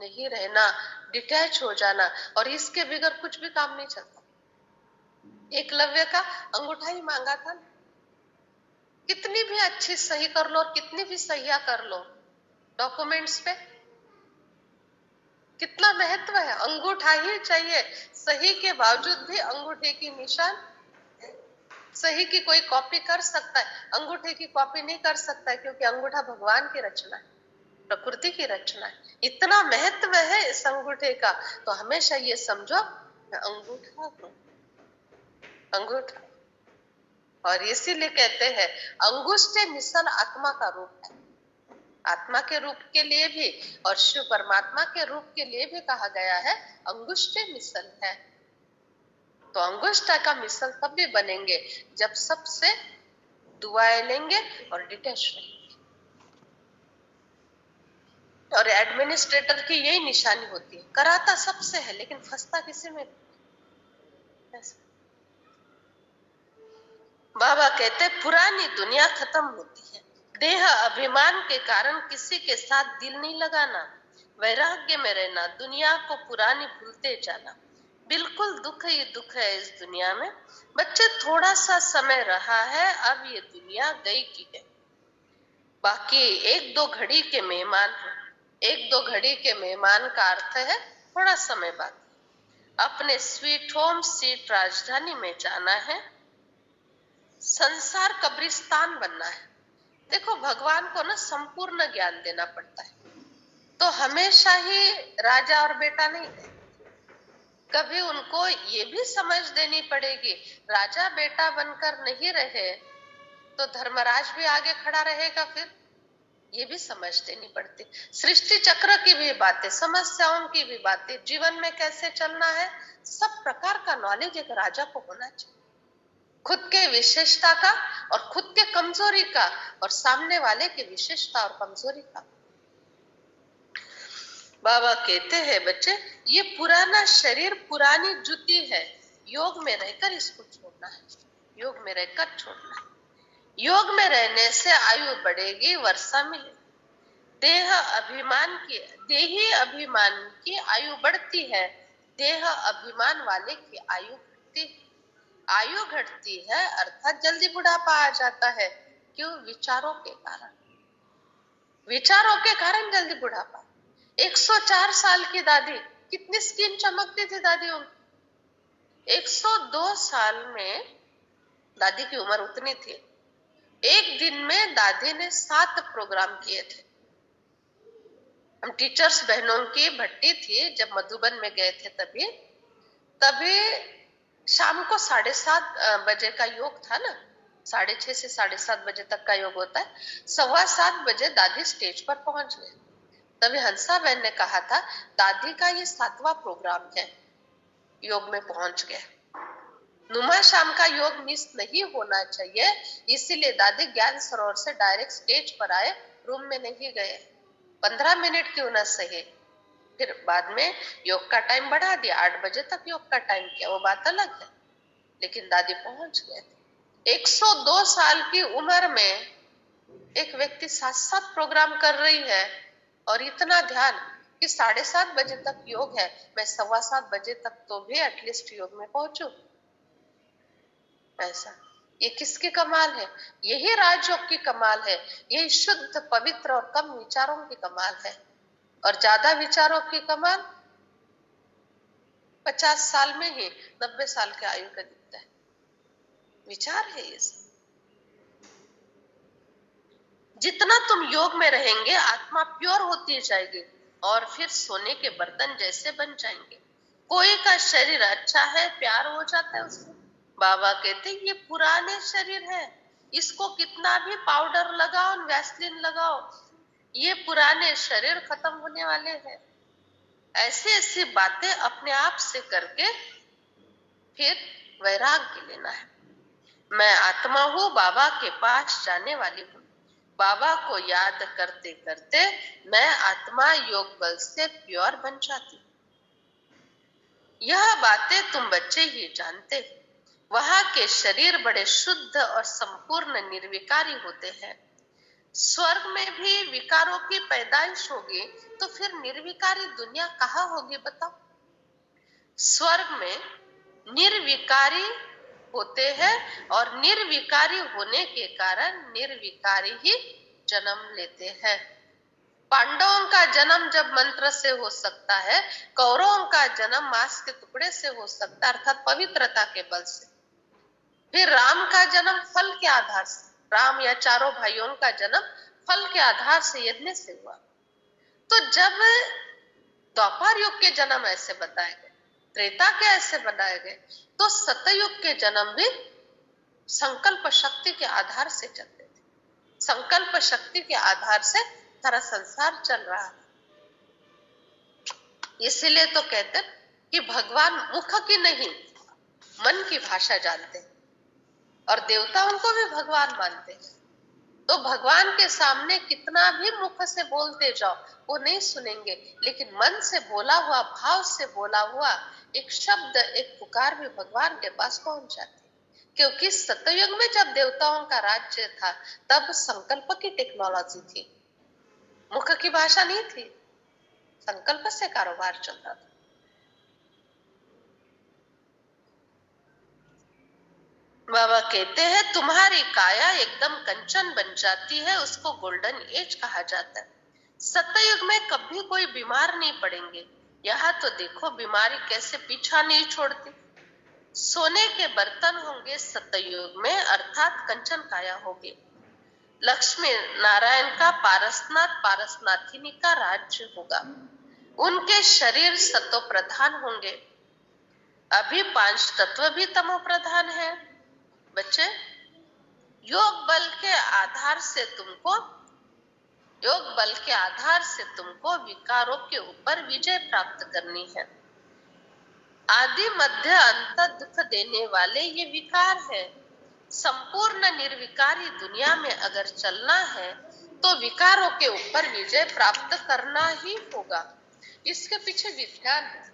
नहीं रहना, डिटैच हो जाना। और इसके बगैर कुछ भी काम नहीं चलता। एकलव्य का अंगूठा ही मांगा था, कितनी भी अच्छी सही कर लो और कितनी भी सहिया कर लो, डॉक्यूमेंट्स पे कितना महत्व है, अंगूठा ही चाहिए। सही के बावजूद भी अंगूठे की निशान, सही की कोई कॉपी कर सकता है, अंगूठे की कॉपी नहीं कर सकता, क्योंकि अंगूठा भगवान की रचना है, प्रकृति की रचना है। इतना महत्व है इस अंगूठे का। तो हमेशा ये समझो, मैं अंगूठा हूं, अंगूठा। और इसीलिए कहते हैं अंगुष्ठे मिसल आत्मा का रूप है। आत्मा के रूप के लिए भी और शिव परमात्मा के रूप के लिए भी कहा गया है अंगुष्ठे मिसल है। तो अंगुष्ठा का मिसल तब भी बनेंगे जब सबसे दुआएं लेंगे और डिटैच रहेंगे। और एडमिनिस्ट्रेटर की यही निशानी होती है, कराता सबसे है लेकिन फंसता किसी में। बाबा कहते पुरानी दुनिया खत्म होती है, देह अभिमान के कारण किसी के साथ दिल नहीं लगाना, वैराग्य में रहना, दुनिया को पुरानी भूलते जाना। बिल्कुल दुख ही दुख है इस दुनिया में। बच्चे थोड़ा सा समय रहा है, अब ये दुनिया गई की गई, बाकी एक दो घड़ी के मेहमान हैं। एक दो घड़ी के मेहमान का अर्थ है थोड़ा समय बाद अपने स्वीट होम सीट राजधानी में जाना है। संसार कब्रिस्तान बनना है। देखो भगवान को ना संपूर्ण ज्ञान देना पड़ता है, तो हमेशा ही राजा और बेटा नहीं थे, कभी उनको ये भी समझ देनी पड़ेगी राजा बेटा बनकर नहीं रहे तो धर्मराज भी आगे खड़ा रहेगा, फिर ये भी समझ देनी पड़ती। सृष्टि चक्र की भी बातें, समस्याओं की भी बातें, जीवन में कैसे चलना है, सब प्रकार का नॉलेज एक राजा को होना चाहिए, खुद के विशेषता का और खुद के कमजोरी का और सामने वाले की विशेषता और कमजोरी का। बाबा कहते हैं बच्चे ये पुराना शरीर पुरानी जूती है, योग में रहकर इसको छोड़ना है, योग में रहकर छोड़ना है। योग में रहने से आयु बढ़ेगी, वर्षा मिलेगी। देही अभिमान की आयु बढ़ती है, देह अभिमान वाले की आयु घटती है। आयु घटती है अर्थात जल्दी बुढ़ापा आ जाता है। क्यों? विचारों के कारण, विचारों के कारण जल्दी बुढ़ापा। 104 साल की दादी, कितनी स्किन चमकती थी दादी उनकी। 102 साल में दादी की उम्र उतनी थी। एक दिन में दादी ने 7 प्रोग्राम किए थे। हम टीचर्स बहनों की भट्टी थी जब मधुबन में गए थे, तभी शाम को 7:30 बजे का योग था ना, 6:30 से 7:30 बजे तक का योग होता है। 7:15 बजे दादी स्टेज पर पहुंच गए। तभी हंसा बहन ने कहा था दादी का ये 7वां प्रोग्राम है, योग में पहुंच गए। नुमा शाम का योग मिस नहीं होना चाहिए, इसीलिए दादी ज्ञान सरोवर से डायरेक्ट स्टेज पर आए, रूम में नहीं गए। 15 मिनट क्यों ना सही, फिर बाद में योग का टाइम बढ़ा दिया, 8 बजे तक योग का टाइम किया, वो बात अलग है, लेकिन दादी पहुंच गए थे। 102 साल की उम्र में एक व्यक्ति 7 प्रोग्राम कर रही है और इतना ध्यान कि 7:30 बजे तक योग है, मैं 7:15 बजे तक तो भी एटलीस्ट योग में पहुंचू। ऐसा ये किसकी कमाल है? यही राजयोग की कमाल है, यही शुद्ध पवित्र और कम विचारों की कमाल है। और ज्यादा विचारों की कमाल 50 साल में ही 90 साल के आयु का दिखता है। विचार है ये सब। जितना तुम योग में रहेंगे आत्मा प्योर होती जाएगी और फिर सोने के बर्तन जैसे बन जाएंगे। कोई का शरीर अच्छा है, प्यार हो जाता है उसमें। बाबा कहते ये पुराने शरीर है, इसको कितना भी पाउडर लगाओ, वैसलीन लगाओ, ये पुराने शरीर खत्म होने वाले हैं। ऐसी ऐसी बातें अपने आप से करके फिर वैराग्य लेना है। मैं आत्मा हूं, बाबा के पास जाने वाली हूं। बाबा को याद करते करते मैं आत्मा योग बल से प्योर बन जाती। यह बातें तुम बच्चे ही जानते हो। वहां के शरीर बड़े शुद्ध और संपूर्ण निर्विकारी होते हैं। स्वर्ग में भी विकारों की पैदाइश होगी तो फिर निर्विकारी दुनिया कहाँ होगी बताओ? स्वर्ग में निर्विकारी होते हैं और निर्विकारी होने के कारण निर्विकारी ही जन्म लेते हैं। पांडवों का जन्म जब मंत्र से हो सकता है, कौरवों का जन्म मांस के टुकड़े से हो सकता है अर्थात पवित्रता के बल से। फिर राम का जन्म फल के आधार से, राम या चारों भाइयों का जन्म फल के आधार से यज्ञ से हुआ। तो जब द्वापर युग के जन्म ऐसे बताए गए, त्रेता के ऐसे बनाए गए, तो सतयुग के जन्म भी संकल्प शक्ति के आधार से चलते थे। संकल्प शक्ति के आधार से सारा संसार चल रहा है। इसीलिए तो कहते हैं कि भगवान मुख की नहीं मन की भाषा जानते हैं, और देवता उनको भी भगवान मानते हैं। तो भगवान के सामने कितना भी मुख से बोलते जाओ वो नहीं सुनेंगे, लेकिन मन से बोला हुआ, भाव से बोला हुआ एक शब्द, एक पुकार भी भगवान के पास पहुंच जाती है। क्योंकि सतयुग में जब देवताओं का राज्य था तब संकल्प की टेक्नोलॉजी थी, मुख की भाषा नहीं थी, संकल्प से कारोबार चलता था। बाबा कहते हैं तुम्हारी काया एकदम कंचन बन जाती है, उसको गोल्डन एज कहा जाता है। सतयुग में कभी कोई बीमार नहीं पड़ेंगे। यहाँ तो देखो बीमारी कैसे पीछा नहीं छोड़ती। सोने के बर्तन होंगे सतयुग में, अर्थात कंचन काया होगी। लक्ष्मी नारायण का पारसनाथ पारसनाथिनी का राज्य होगा। उनके शरीर सतो प्रधान होंगे। अभी 5 तत्व भी तमो प्रधान है। बच्चे, योग बल के आधार से तुमको विकारों के ऊपर विजय प्राप्त करनी है। आदि मध्य अंत दुख देने वाले ये विकार है। संपूर्ण निर्विकारी दुनिया में अगर चलना है तो विकारों के ऊपर विजय प्राप्त करना ही होगा। इसके पीछे विज्ञान है।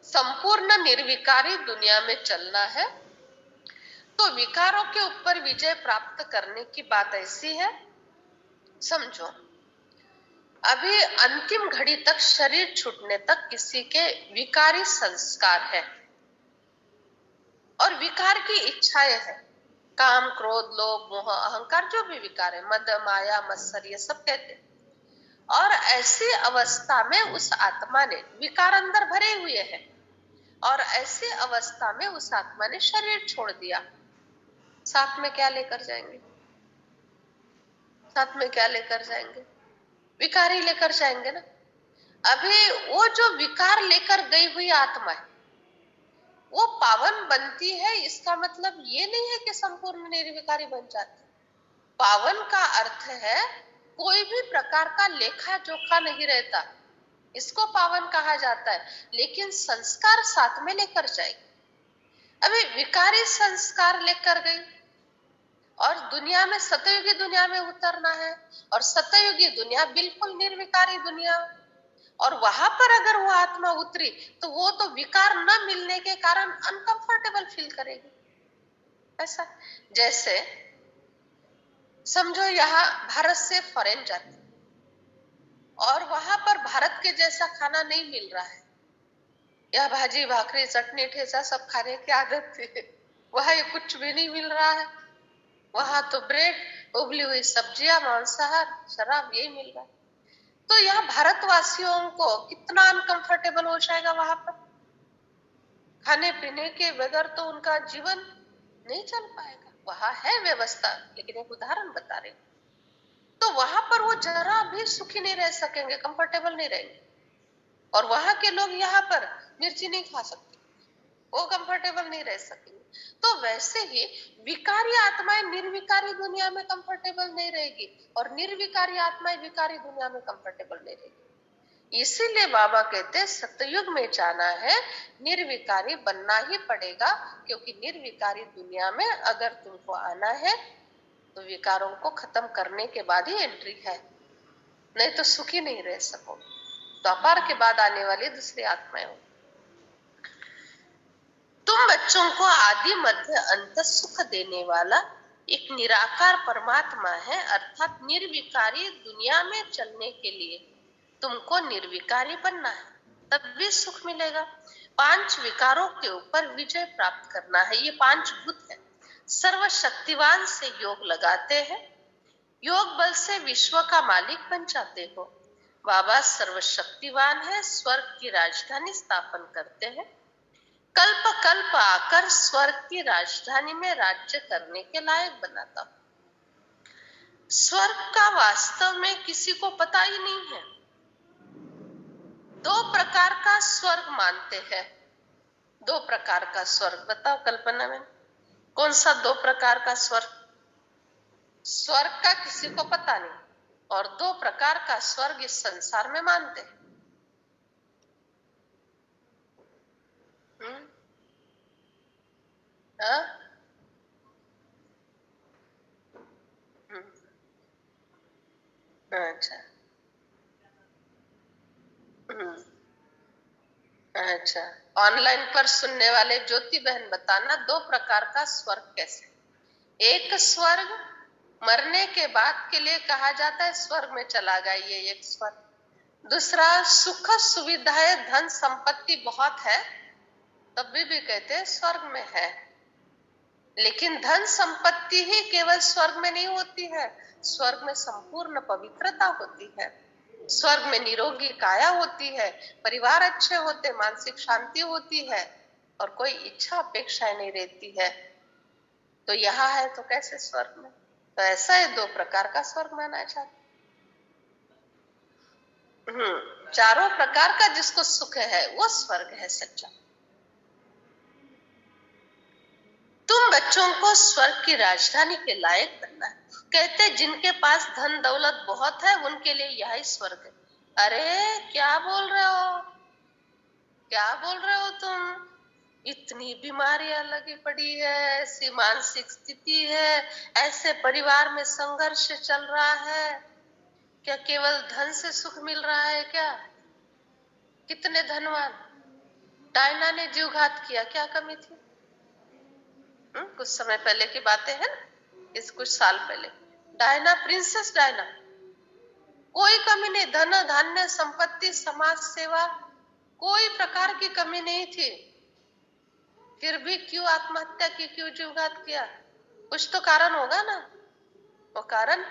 संपूर्ण निर्विकारी दुनिया में चलना है तो विकारों के ऊपर विजय प्राप्त करने की बात ऐसी है, समझो। अभी अंतिम घड़ी तक, शरीर छूटने तक किसी के विकारी संस्कार है और विकार की इच्छाएं है। काम, क्रोध, लोभ, मोह, अहंकार, जो भी विकार है, मद, माया, मत्सर, ये सब कहते हैं। और ऐसी अवस्था में उस आत्मा ने विकार अंदर भरे हुए हैं, और ऐसी अवस्था में उस आत्मा ने शरीर छोड़ दिया। साथ में क्या लेकर जाएंगे? साथ में क्या लेकर जाएंगे? विकार ही लेकर जाएंगे ना। अभी वो जो विकार लेकर गई हुई आत्मा है वो पावन बनती है, इसका मतलब ये नहीं है कि संपूर्ण निर्विकारी बन जाती। पावन का अर्थ है कोई भी प्रकार का लेखा जोखा नहीं रहता, इसको पावन कहा जाता है। लेकिन संस्कार साथ में लेकर जाएगी। अभी विकारी संस्कार लेकर गई और दुनिया में, सतयुगी दुनिया में उतरना है, और सतयुगी दुनिया बिल्कुल निर्विकारी दुनिया, और वहां पर अगर वो आत्मा उतरी तो वो तो विकार न मिलने के कारण अनकंफर्टेबल फील करेगी। ऐसा जैसे समझो यहाँ भारत से फॉरेन जाती और वहां पर भारत के जैसा खाना नहीं मिल रहा है, या भाजी भाकरी चटनी ठेसा सब खाने की आदत थी, वहां ये कुछ भी नहीं मिल रहा है। वहां तो ब्रेड, उबली हुई सब्जियां, मांसाहार, शराब, यही मिल रहा है। तो यहाँ भारतवासियों को कितना अनकंफर्टेबल हो जाएगा। वहां पर खाने पीने के बगैर तो उनका जीवन नहीं चल पाएगा। वहां है व्यवस्था, लेकिन एक उदाहरण बता रहे। तो वहां पर वो जरा भी सुखी नहीं रह सकेंगे, कंफर्टेबल नहीं रहेंगे। और वहां के लोग यहाँ पर मिर्ची नहीं खा सकते, वो कंफर्टेबल नहीं रह सकेंगे। तो वैसे ही विकारी आत्माएं निर्विकारी दुनिया में कंफर्टेबल नहीं रहेगी, और निर्विकारी आत्माएं विकारी दुनिया में कंफर्टेबल नहीं रहेगी। इसीलिए बाबा कहते हैं सतयुग में जाना है, निर्विकारी बनना ही पड़ेगा। क्योंकि निर्विकारी दुनिया में अगर तुमको आना है तो विकारों को खत्म करने के बाद ही एंट्री है, नहीं तो सुखी नहीं रह सको। द्वापर के बाद आने वाली दूसरी आत्माएं हो। तुम बच्चों को आदि मध्य अंत सुख देने वाला एक निराकार परमात्मा है, अर्थात निर्विकारी दुनिया में चलने के लिए तुमको निर्विकारी बनना है, तब भी सुख मिलेगा। 5 विकारों के ऊपर विजय प्राप्त करना है। ये 5 भूत है। सर्वशक्तिवान से योग लगाते हैं, योग बल से विश्व का मालिक बन जाते हो। बाबा सर्वशक्तिवान है, स्वर्ग की राजधानी स्थापन करते हैं। कल्प कल्प आकर स्वर्ग की राजधानी में राज्य करने के लायक बनाता हूं। स्वर्ग का वास्तव में किसी को पता ही नहीं है। 2 प्रकार का स्वर्ग मानते हैं। 2 प्रकार का स्वर्ग बताओ कल्पना में। कौन सा दो प्रकार का स्वर्ग? स्वर्ग का किसी को पता नहीं, और दो प्रकार का स्वर्ग इस संसार में मानते हैं। हाँ? अच्छा। हम्म, अच्छा। ऑनलाइन पर सुनने वाले ज्योति बहन बताना, दो प्रकार का स्वर्ग कैसे? एक स्वर्ग मरने के बाद के लिए कहा जाता है, स्वर्ग में चला गया, ये एक स्वर्ग। दूसरा, सुख सुविधाएं धन संपत्ति बहुत है तब भी कहते हैं स्वर्ग में है। लेकिन धन संपत्ति ही केवल स्वर्ग में नहीं होती है, स्वर्ग में संपूर्ण पवित्रता होती है, स्वर्ग में निरोगी काया होती है, परिवार अच्छे होते, मानसिक शांति होती है, और कोई इच्छा अपेक्षाएं नहीं रहती है। तो यहाँ है तो कैसे स्वर्ग में? तो ऐसा है, दो प्रकार का स्वर्ग माना जाता। चारों प्रकार का जिसको सुख है वो स्वर्ग है सच्चा। तुम बच्चों को स्वर्ग की राजधानी के लायक बनना है। कहते जिनके पास धन दौलत बहुत है उनके लिए यही स्वर्ग है। अरे क्या बोल रहे हो, क्या बोल रहे हो तुम? इतनी बीमारियां लगी पड़ी है, ऐसी मानसिक स्थिति है, ऐसे परिवार में संघर्ष चल रहा है, क्या केवल धन से सुख मिल रहा है क्या? कितने धनवान। डायना ने जीवघात किया, क्या कमी थी? कुछ समय पहले की बातें हैं ना, इस कुछ साल पहले। डायना, प्रिंसेस डायना, कोई कमी नहीं, धन धान्य संपत्ति समाज सेवा कोई प्रकार की कमी नहीं थी, फिर भी क्यों आत्महत्या की, क्यों जीवघात किया? कुछ तो कारण होगा ना। वो कारण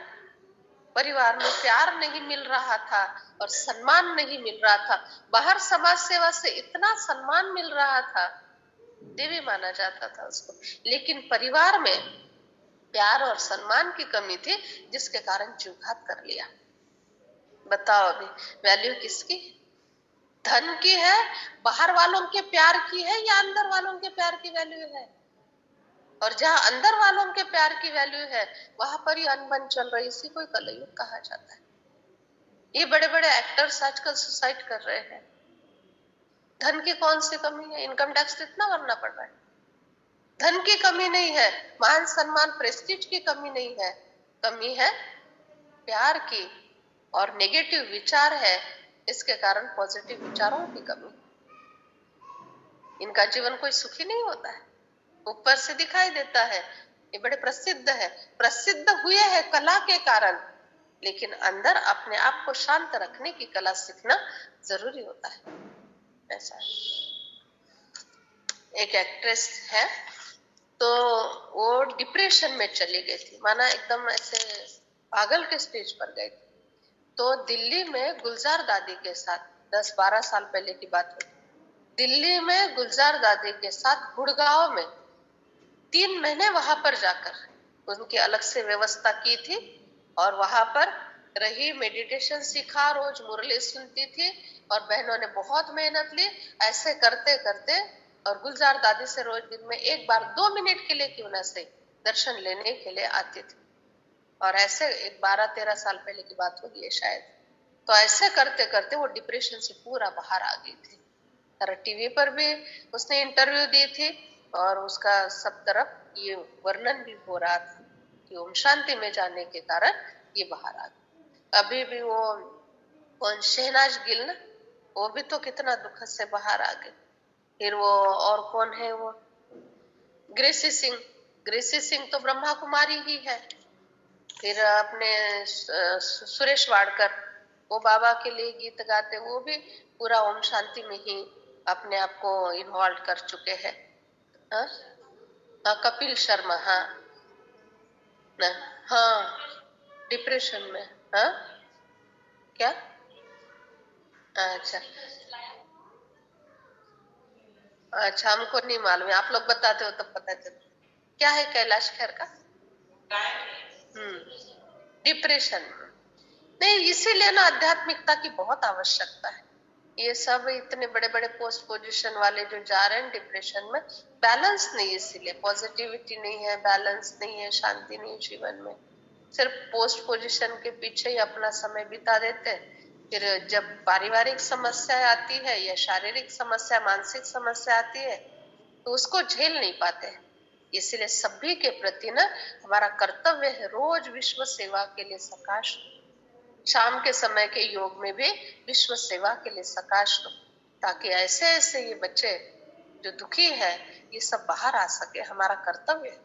परिवार में प्यार नहीं मिल रहा था और सम्मान नहीं मिल रहा था। बाहर समाज सेवा से इतना सम्मान मिल रहा था, देवी माना जाता था उसको, लेकिन परिवार में प्यार और सम्मान की कमी थी जिसके कारण जीवघात कर लिया। बताओ अभी वैल्यू किसकी? धन की है, बाहर वालों के प्यार की है, या अंदर वालों के प्यार की वैल्यू है? और जहां अंदर वालों के प्यार की वैल्यू है वहां पर ही अनबन चल रही, इसी को कलयुग कहा जाता है। ये बड़े बड़े एक्टर्स आजकल सुसाइड कर रहे हैं। धन की कौन सी कमी है? इनकम टैक्स इतना भरना पड़ रहा है, धन की कमी नहीं है, मान सम्मान प्रेस्टीज की कमी नहीं है, कमी है प्यार की, और नेगेटिव विचार है, इसके कारण पॉजिटिव विचारों की कमी। इनका जीवन कोई सुखी नहीं होता है, ऊपर से दिखाई देता है ये बड़े प्रसिद्ध है, प्रसिद्ध हुए हैं कला के कारण, लेकिन अंदर अपने आप को शांत रखने की कला सीखना जरूरी होता है। ऐसा है। एक एक्ट्रेस है, तो वो डिप्रेशन में चली गई थी, माना एकदम ऐसे पागल के स्टेज पर गई थी। तो दिल्ली में गुलजार दादी के साथ, 10-12 साल पहले की बात है, दिल्ली में गुलजार दादी के साथ गुड़गांव में 3 महीने वहां पर जाकर उनकी अलग से व्यवस्था की थी, और वहां पर रही, मेडिटेशन सीखा, रोज मुरली सुनती थी, और बहनों ने बहुत मेहनत ली। ऐसे करते करते, और गुलजार दादी से रोज दिन में एक बार 2 मिनट के लिए क्यों ना से दर्शन लेने के लिए आती थी, और ऐसे एक 12-13 साल पहले की बात होगी शायद। तो ऐसे करते करते वो डिप्रेशन से पूरा बाहर आ गई थी। टीवी पर भी उसने इंटरव्यू दी थी, और उसका सब तरफ ये वर्णन भी हो रहा था कि ओम शांति में जाने के कारण ये बाहर आ गई। अभी भी वो कौन, शहनाज गिल ना, वो भी तो कितना दुख से बाहर आ गए। फिर वो और कौन है, वो ग्रेसी सिंह, ग्रेसी सिंह तो ब्रह्मा कुमारी ही है। फिर अपने सुरेश वाडकर, वो बाबा के लिए गीत गाते, वो भी पूरा ओम शांति में ही अपने आप को इन्वॉल्व कर चुके हैं। हाँ? हाँ, कपिल शर्मा, हाँ ना, हाँ डिप्रेशन में। हाँ क्या? अच्छा अच्छा, हमको नहीं मालूम है, आप लोग बताते हो तब पता चलता। क्या है कैलाश खेर का? डिप्रेशन। नहीं, इसीलिए ना आध्यात्मिकता की बहुत आवश्यकता है। ये सब इतने बड़े बड़े पोस्ट पोजीशन वाले जो जा रहे हैं डिप्रेशन में, बैलेंस नहीं, इसीलिए पॉजिटिविटी नहीं है, बैलेंस नहीं है, शांति नहीं जीवन में, सिर्फ पोस्ट पोजीशन के पीछे ही अपना समय बिता देते हैं। फिर जब पारिवारिक समस्या आती है या शारीरिक समस्या, मानसिक समस्या आती है तो उसको झेल नहीं पाते हैं। इसलिए सभी के प्रति ना हमारा कर्तव्य है रोज विश्व सेवा के लिए सकाश, शाम के समय के योग में भी विश्व सेवा के लिए सकाश दो, ताकि ऐसे ऐसे ये बच्चे जो दुखी है ये सब बाहर आ सके। हमारा कर्तव्य है,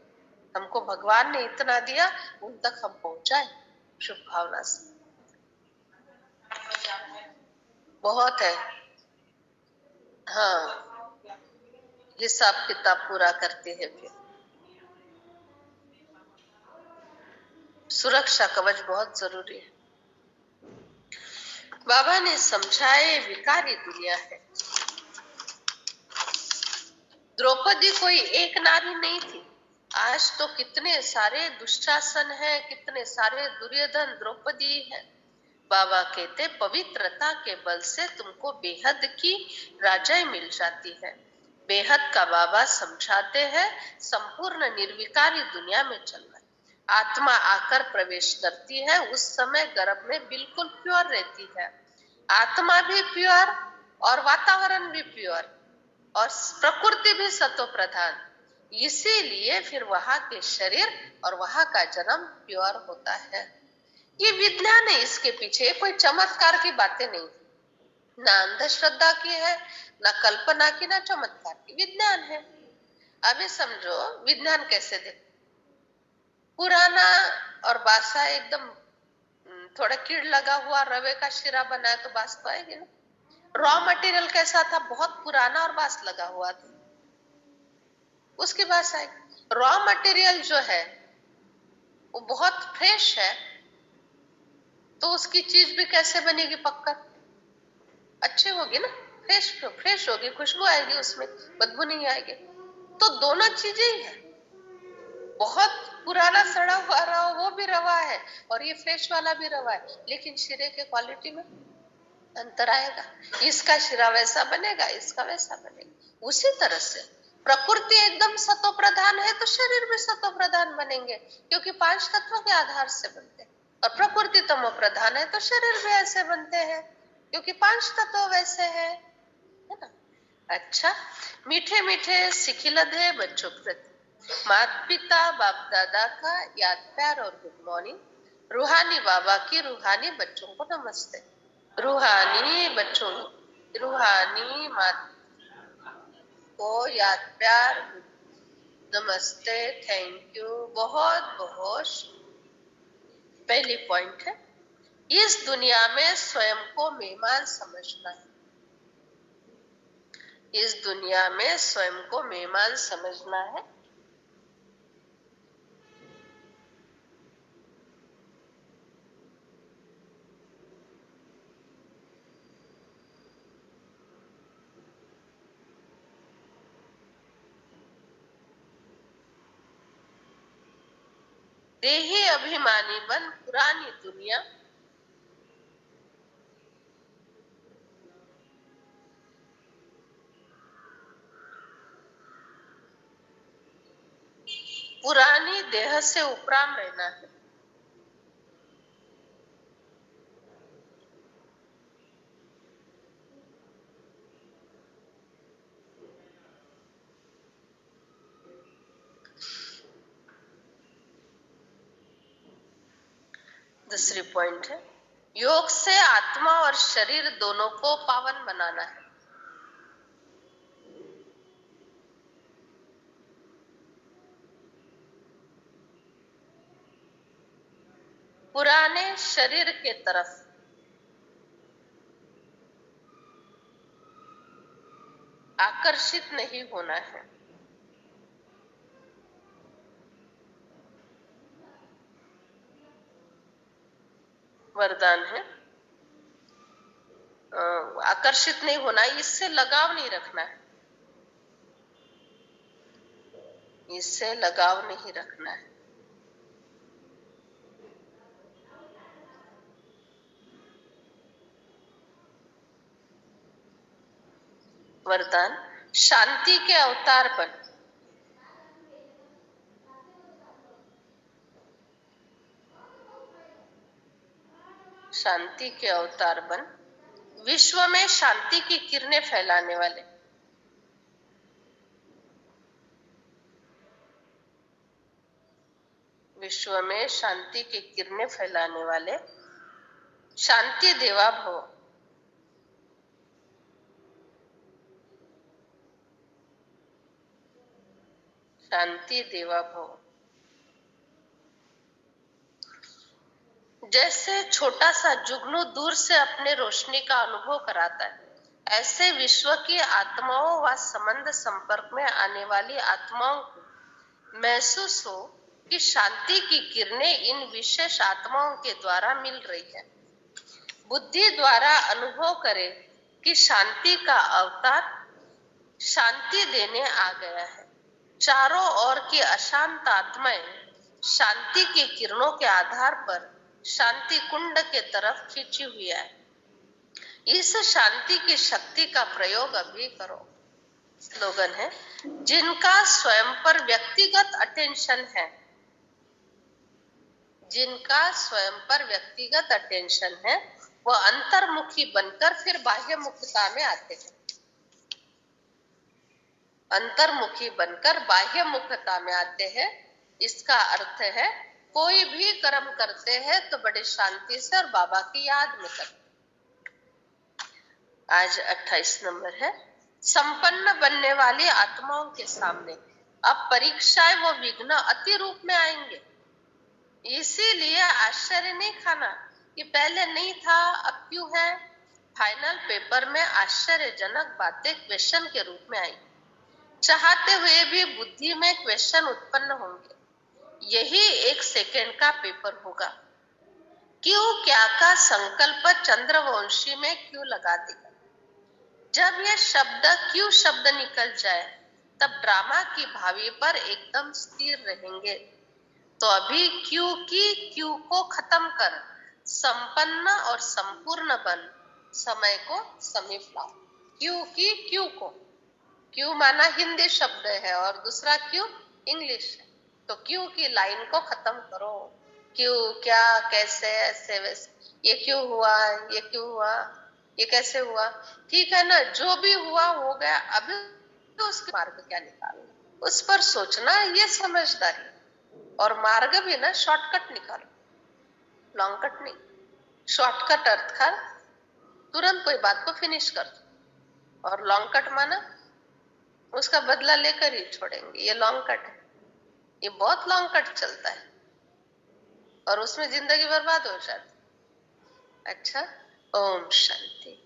हमको भगवान ने इतना दिया, उन तक हम पहुंचाए शुभ भावना से। बहुत है, हाँ, हिसाब किताब पूरा करते हैं। फिर सुरक्षा कवच बहुत जरूरी है। बाबा ने समझाए विकारी दुनिया है। द्रौपदी कोई एक नारी नहीं थी, आज तो कितने सारे दुशासन है, कितने सारे दुर्योधन, द्रौपदी है। बाबा कहते पवित्रता के बल से तुमको बेहद की राजाई मिल जाती है। बेहद का बाबा समझाते हैं संपूर्ण निर्विकारी दुनिया में चलना। आत्मा आकर प्रवेश करती है, उस समय गर्भ में बिल्कुल प्योर रहती है, आत्मा भी प्योर और वातावरण भी प्योर और प्रकृति भी सत्व प्रधान। इसीलिए फिर वहां के शरीर और वहां का जन्म प्योर होता है। ये विज्ञान है, इसके पीछे कोई चमत्कार की बातें नहीं, ना अंधश्रद्धा की है, ना कल्पना की, ना चमत्कार की, विज्ञान है। अभी समझो विज्ञान कैसे देखो, पुराना और बासा एकदम थोड़ा कीड़ लगा हुआ रवे का शिरा बनाया तो बास तो आएगी ना। रॉ मटेरियल कैसा था, बहुत पुराना और बास लगा हुआ था, उसकी बास आएगी। रॉ मटेरियल जो है वो बहुत फ्रेश है, तो उसकी चीज भी कैसे बनेगी, पक्का अच्छी होगी ना, फ्रेश फ्रेश होगी, खुशबू आएगी उसमें, बदबू नहीं आएगी। तो दोनों चीजें ही है, बहुत पुराना सड़ा हुआ रवा वो भी रवा है और ये फ्रेश वाला भी रवा है, लेकिन शीरे के क्वालिटी में अंतर आएगा। इसका शिरा वैसा बनेगा, इसका वैसा बनेगा। उसी तरह से प्रकृति एकदम सतो प्रधान है तो शरीर भी सतो प्रधान बनेंगे, क्योंकि 5 तत्वों के आधार से बनते हैं। और प्रकृति तमो प्रधान है तो शरीर भी ऐसे बनते हैं, क्योंकि 5 तत्व वैसे है ना। अच्छा, मीठे मीठे सिखिलद है बच्चों प्रति, माता पिता बाप दादा का याद प्यार और गुड मॉर्निंग। रूहानी बाबा की रूहानी बच्चों को नमस्ते। रूहानी बच्चों, रूहानी माता को याद प्यार नमस्ते, थैंक यू, बहुत बहुत। पहली पॉइंट है, इस दुनिया में स्वयं को मेहमान समझना है। इस दुनिया में स्वयं को मेहमान समझना है। देही अभिमानी बन पुरानी दुनिया, पुरानी देह से उपराम रहना है। दूसरी पॉइंट है, योग से आत्मा और शरीर दोनों को पावन बनाना है। पुराने शरीर के तरफ आकर्षित नहीं होना है। वरदान है, आकर्षित नहीं होना, इससे लगाव नहीं रखना है, इससे लगाव नहीं रखना है। वरदान, शांति के अवतार बन। शांति के अवतार बन, विश्व में शांति की किरणें फैलाने वाले। विश्व में शांति की किरणें फैलाने वाले शांति देवा भव। शांति देवा भव। जैसे छोटा सा जुगनू दूर से अपने रोशनी का अनुभव कराता है, ऐसे विश्व की आत्माओं व संबंध संपर्क में आने वाली आत्माओं को महसूस हो कि शांति की किरणें इन विशेष आत्माओं के द्वारा मिल रही है। बुद्धि द्वारा अनुभव करे कि शांति का अवतार शांति देने आ गया है। चारों ओर की अशांत आत्माएं शांति की किरणों के आधार पर शांति कुंड के तरफ खींची हुई है। इस शांति की शक्ति का प्रयोग अभी करो। स्लोगन है, जिनका स्वयं पर व्यक्तिगत अटेंशन है, जिनका स्वयं पर व्यक्तिगत अटेंशन है, वह अंतर्मुखी बनकर फिर बाह्य मुखता में आते हैं। अंतर्मुखी बनकर बाह्य मुखता में आते हैं। इसका अर्थ है, कोई भी कर्म करते हैं तो बड़ी शांति से और बाबा की याद में करते। आज 28 नंबर है, संपन्न बनने वाली आत्माओं के सामने अब परीक्षाएं व विघ्न अति रूप में आएंगे। इसीलिए आश्चर्य नहीं खाना कि पहले नहीं था अब क्यों है। फाइनल पेपर में आश्चर्यजनक बातें क्वेश्चन के रूप में आई। चाहते हुए भी बुद्धि में क्वेश्चन उत्पन्न होंगे। यही 1 सेकेंड का पेपर होगा। क्यों क्या का संकल्प चंद्रवंशी में क्यों लगा देगा। जब यह शब्द क्यों शब्द निकल जाए तब ड्रामा की भावी पर एकदम स्थिर रहेंगे। तो अभी क्यों की क्यों को खत्म कर संपन्न और संपूर्ण बन समय को समीप लाओ। क्यों की क्यों को, क्यों माना हिंदी शब्द है और दूसरा क्यों इंग्लिश है। तो क्यों की लाइन को खत्म करो। क्यों क्या कैसे ऐसे वैसे, ये क्यों हुआ, ये क्यों हुआ, ये कैसे हुआ, ठीक है ना, जो भी हुआ हो गया। अभी तो उसके मार्ग क्या निकालना, उस पर सोचना, ये समझदारी। और मार्ग भी ना शॉर्टकट निकालो, लॉन्ग कट नहीं। शॉर्टकट अर्थ का तुरंत कोई बात को फिनिश कर दो, और लॉन्ग कट माना उसका बदला लेकर ही छोड़ेंगे। ये लॉन्ग कट है, ये बहुत लॉन्ग कट चलता है और उसमें जिंदगी बर्बाद हो जाती। अच्छा, ओम शांति।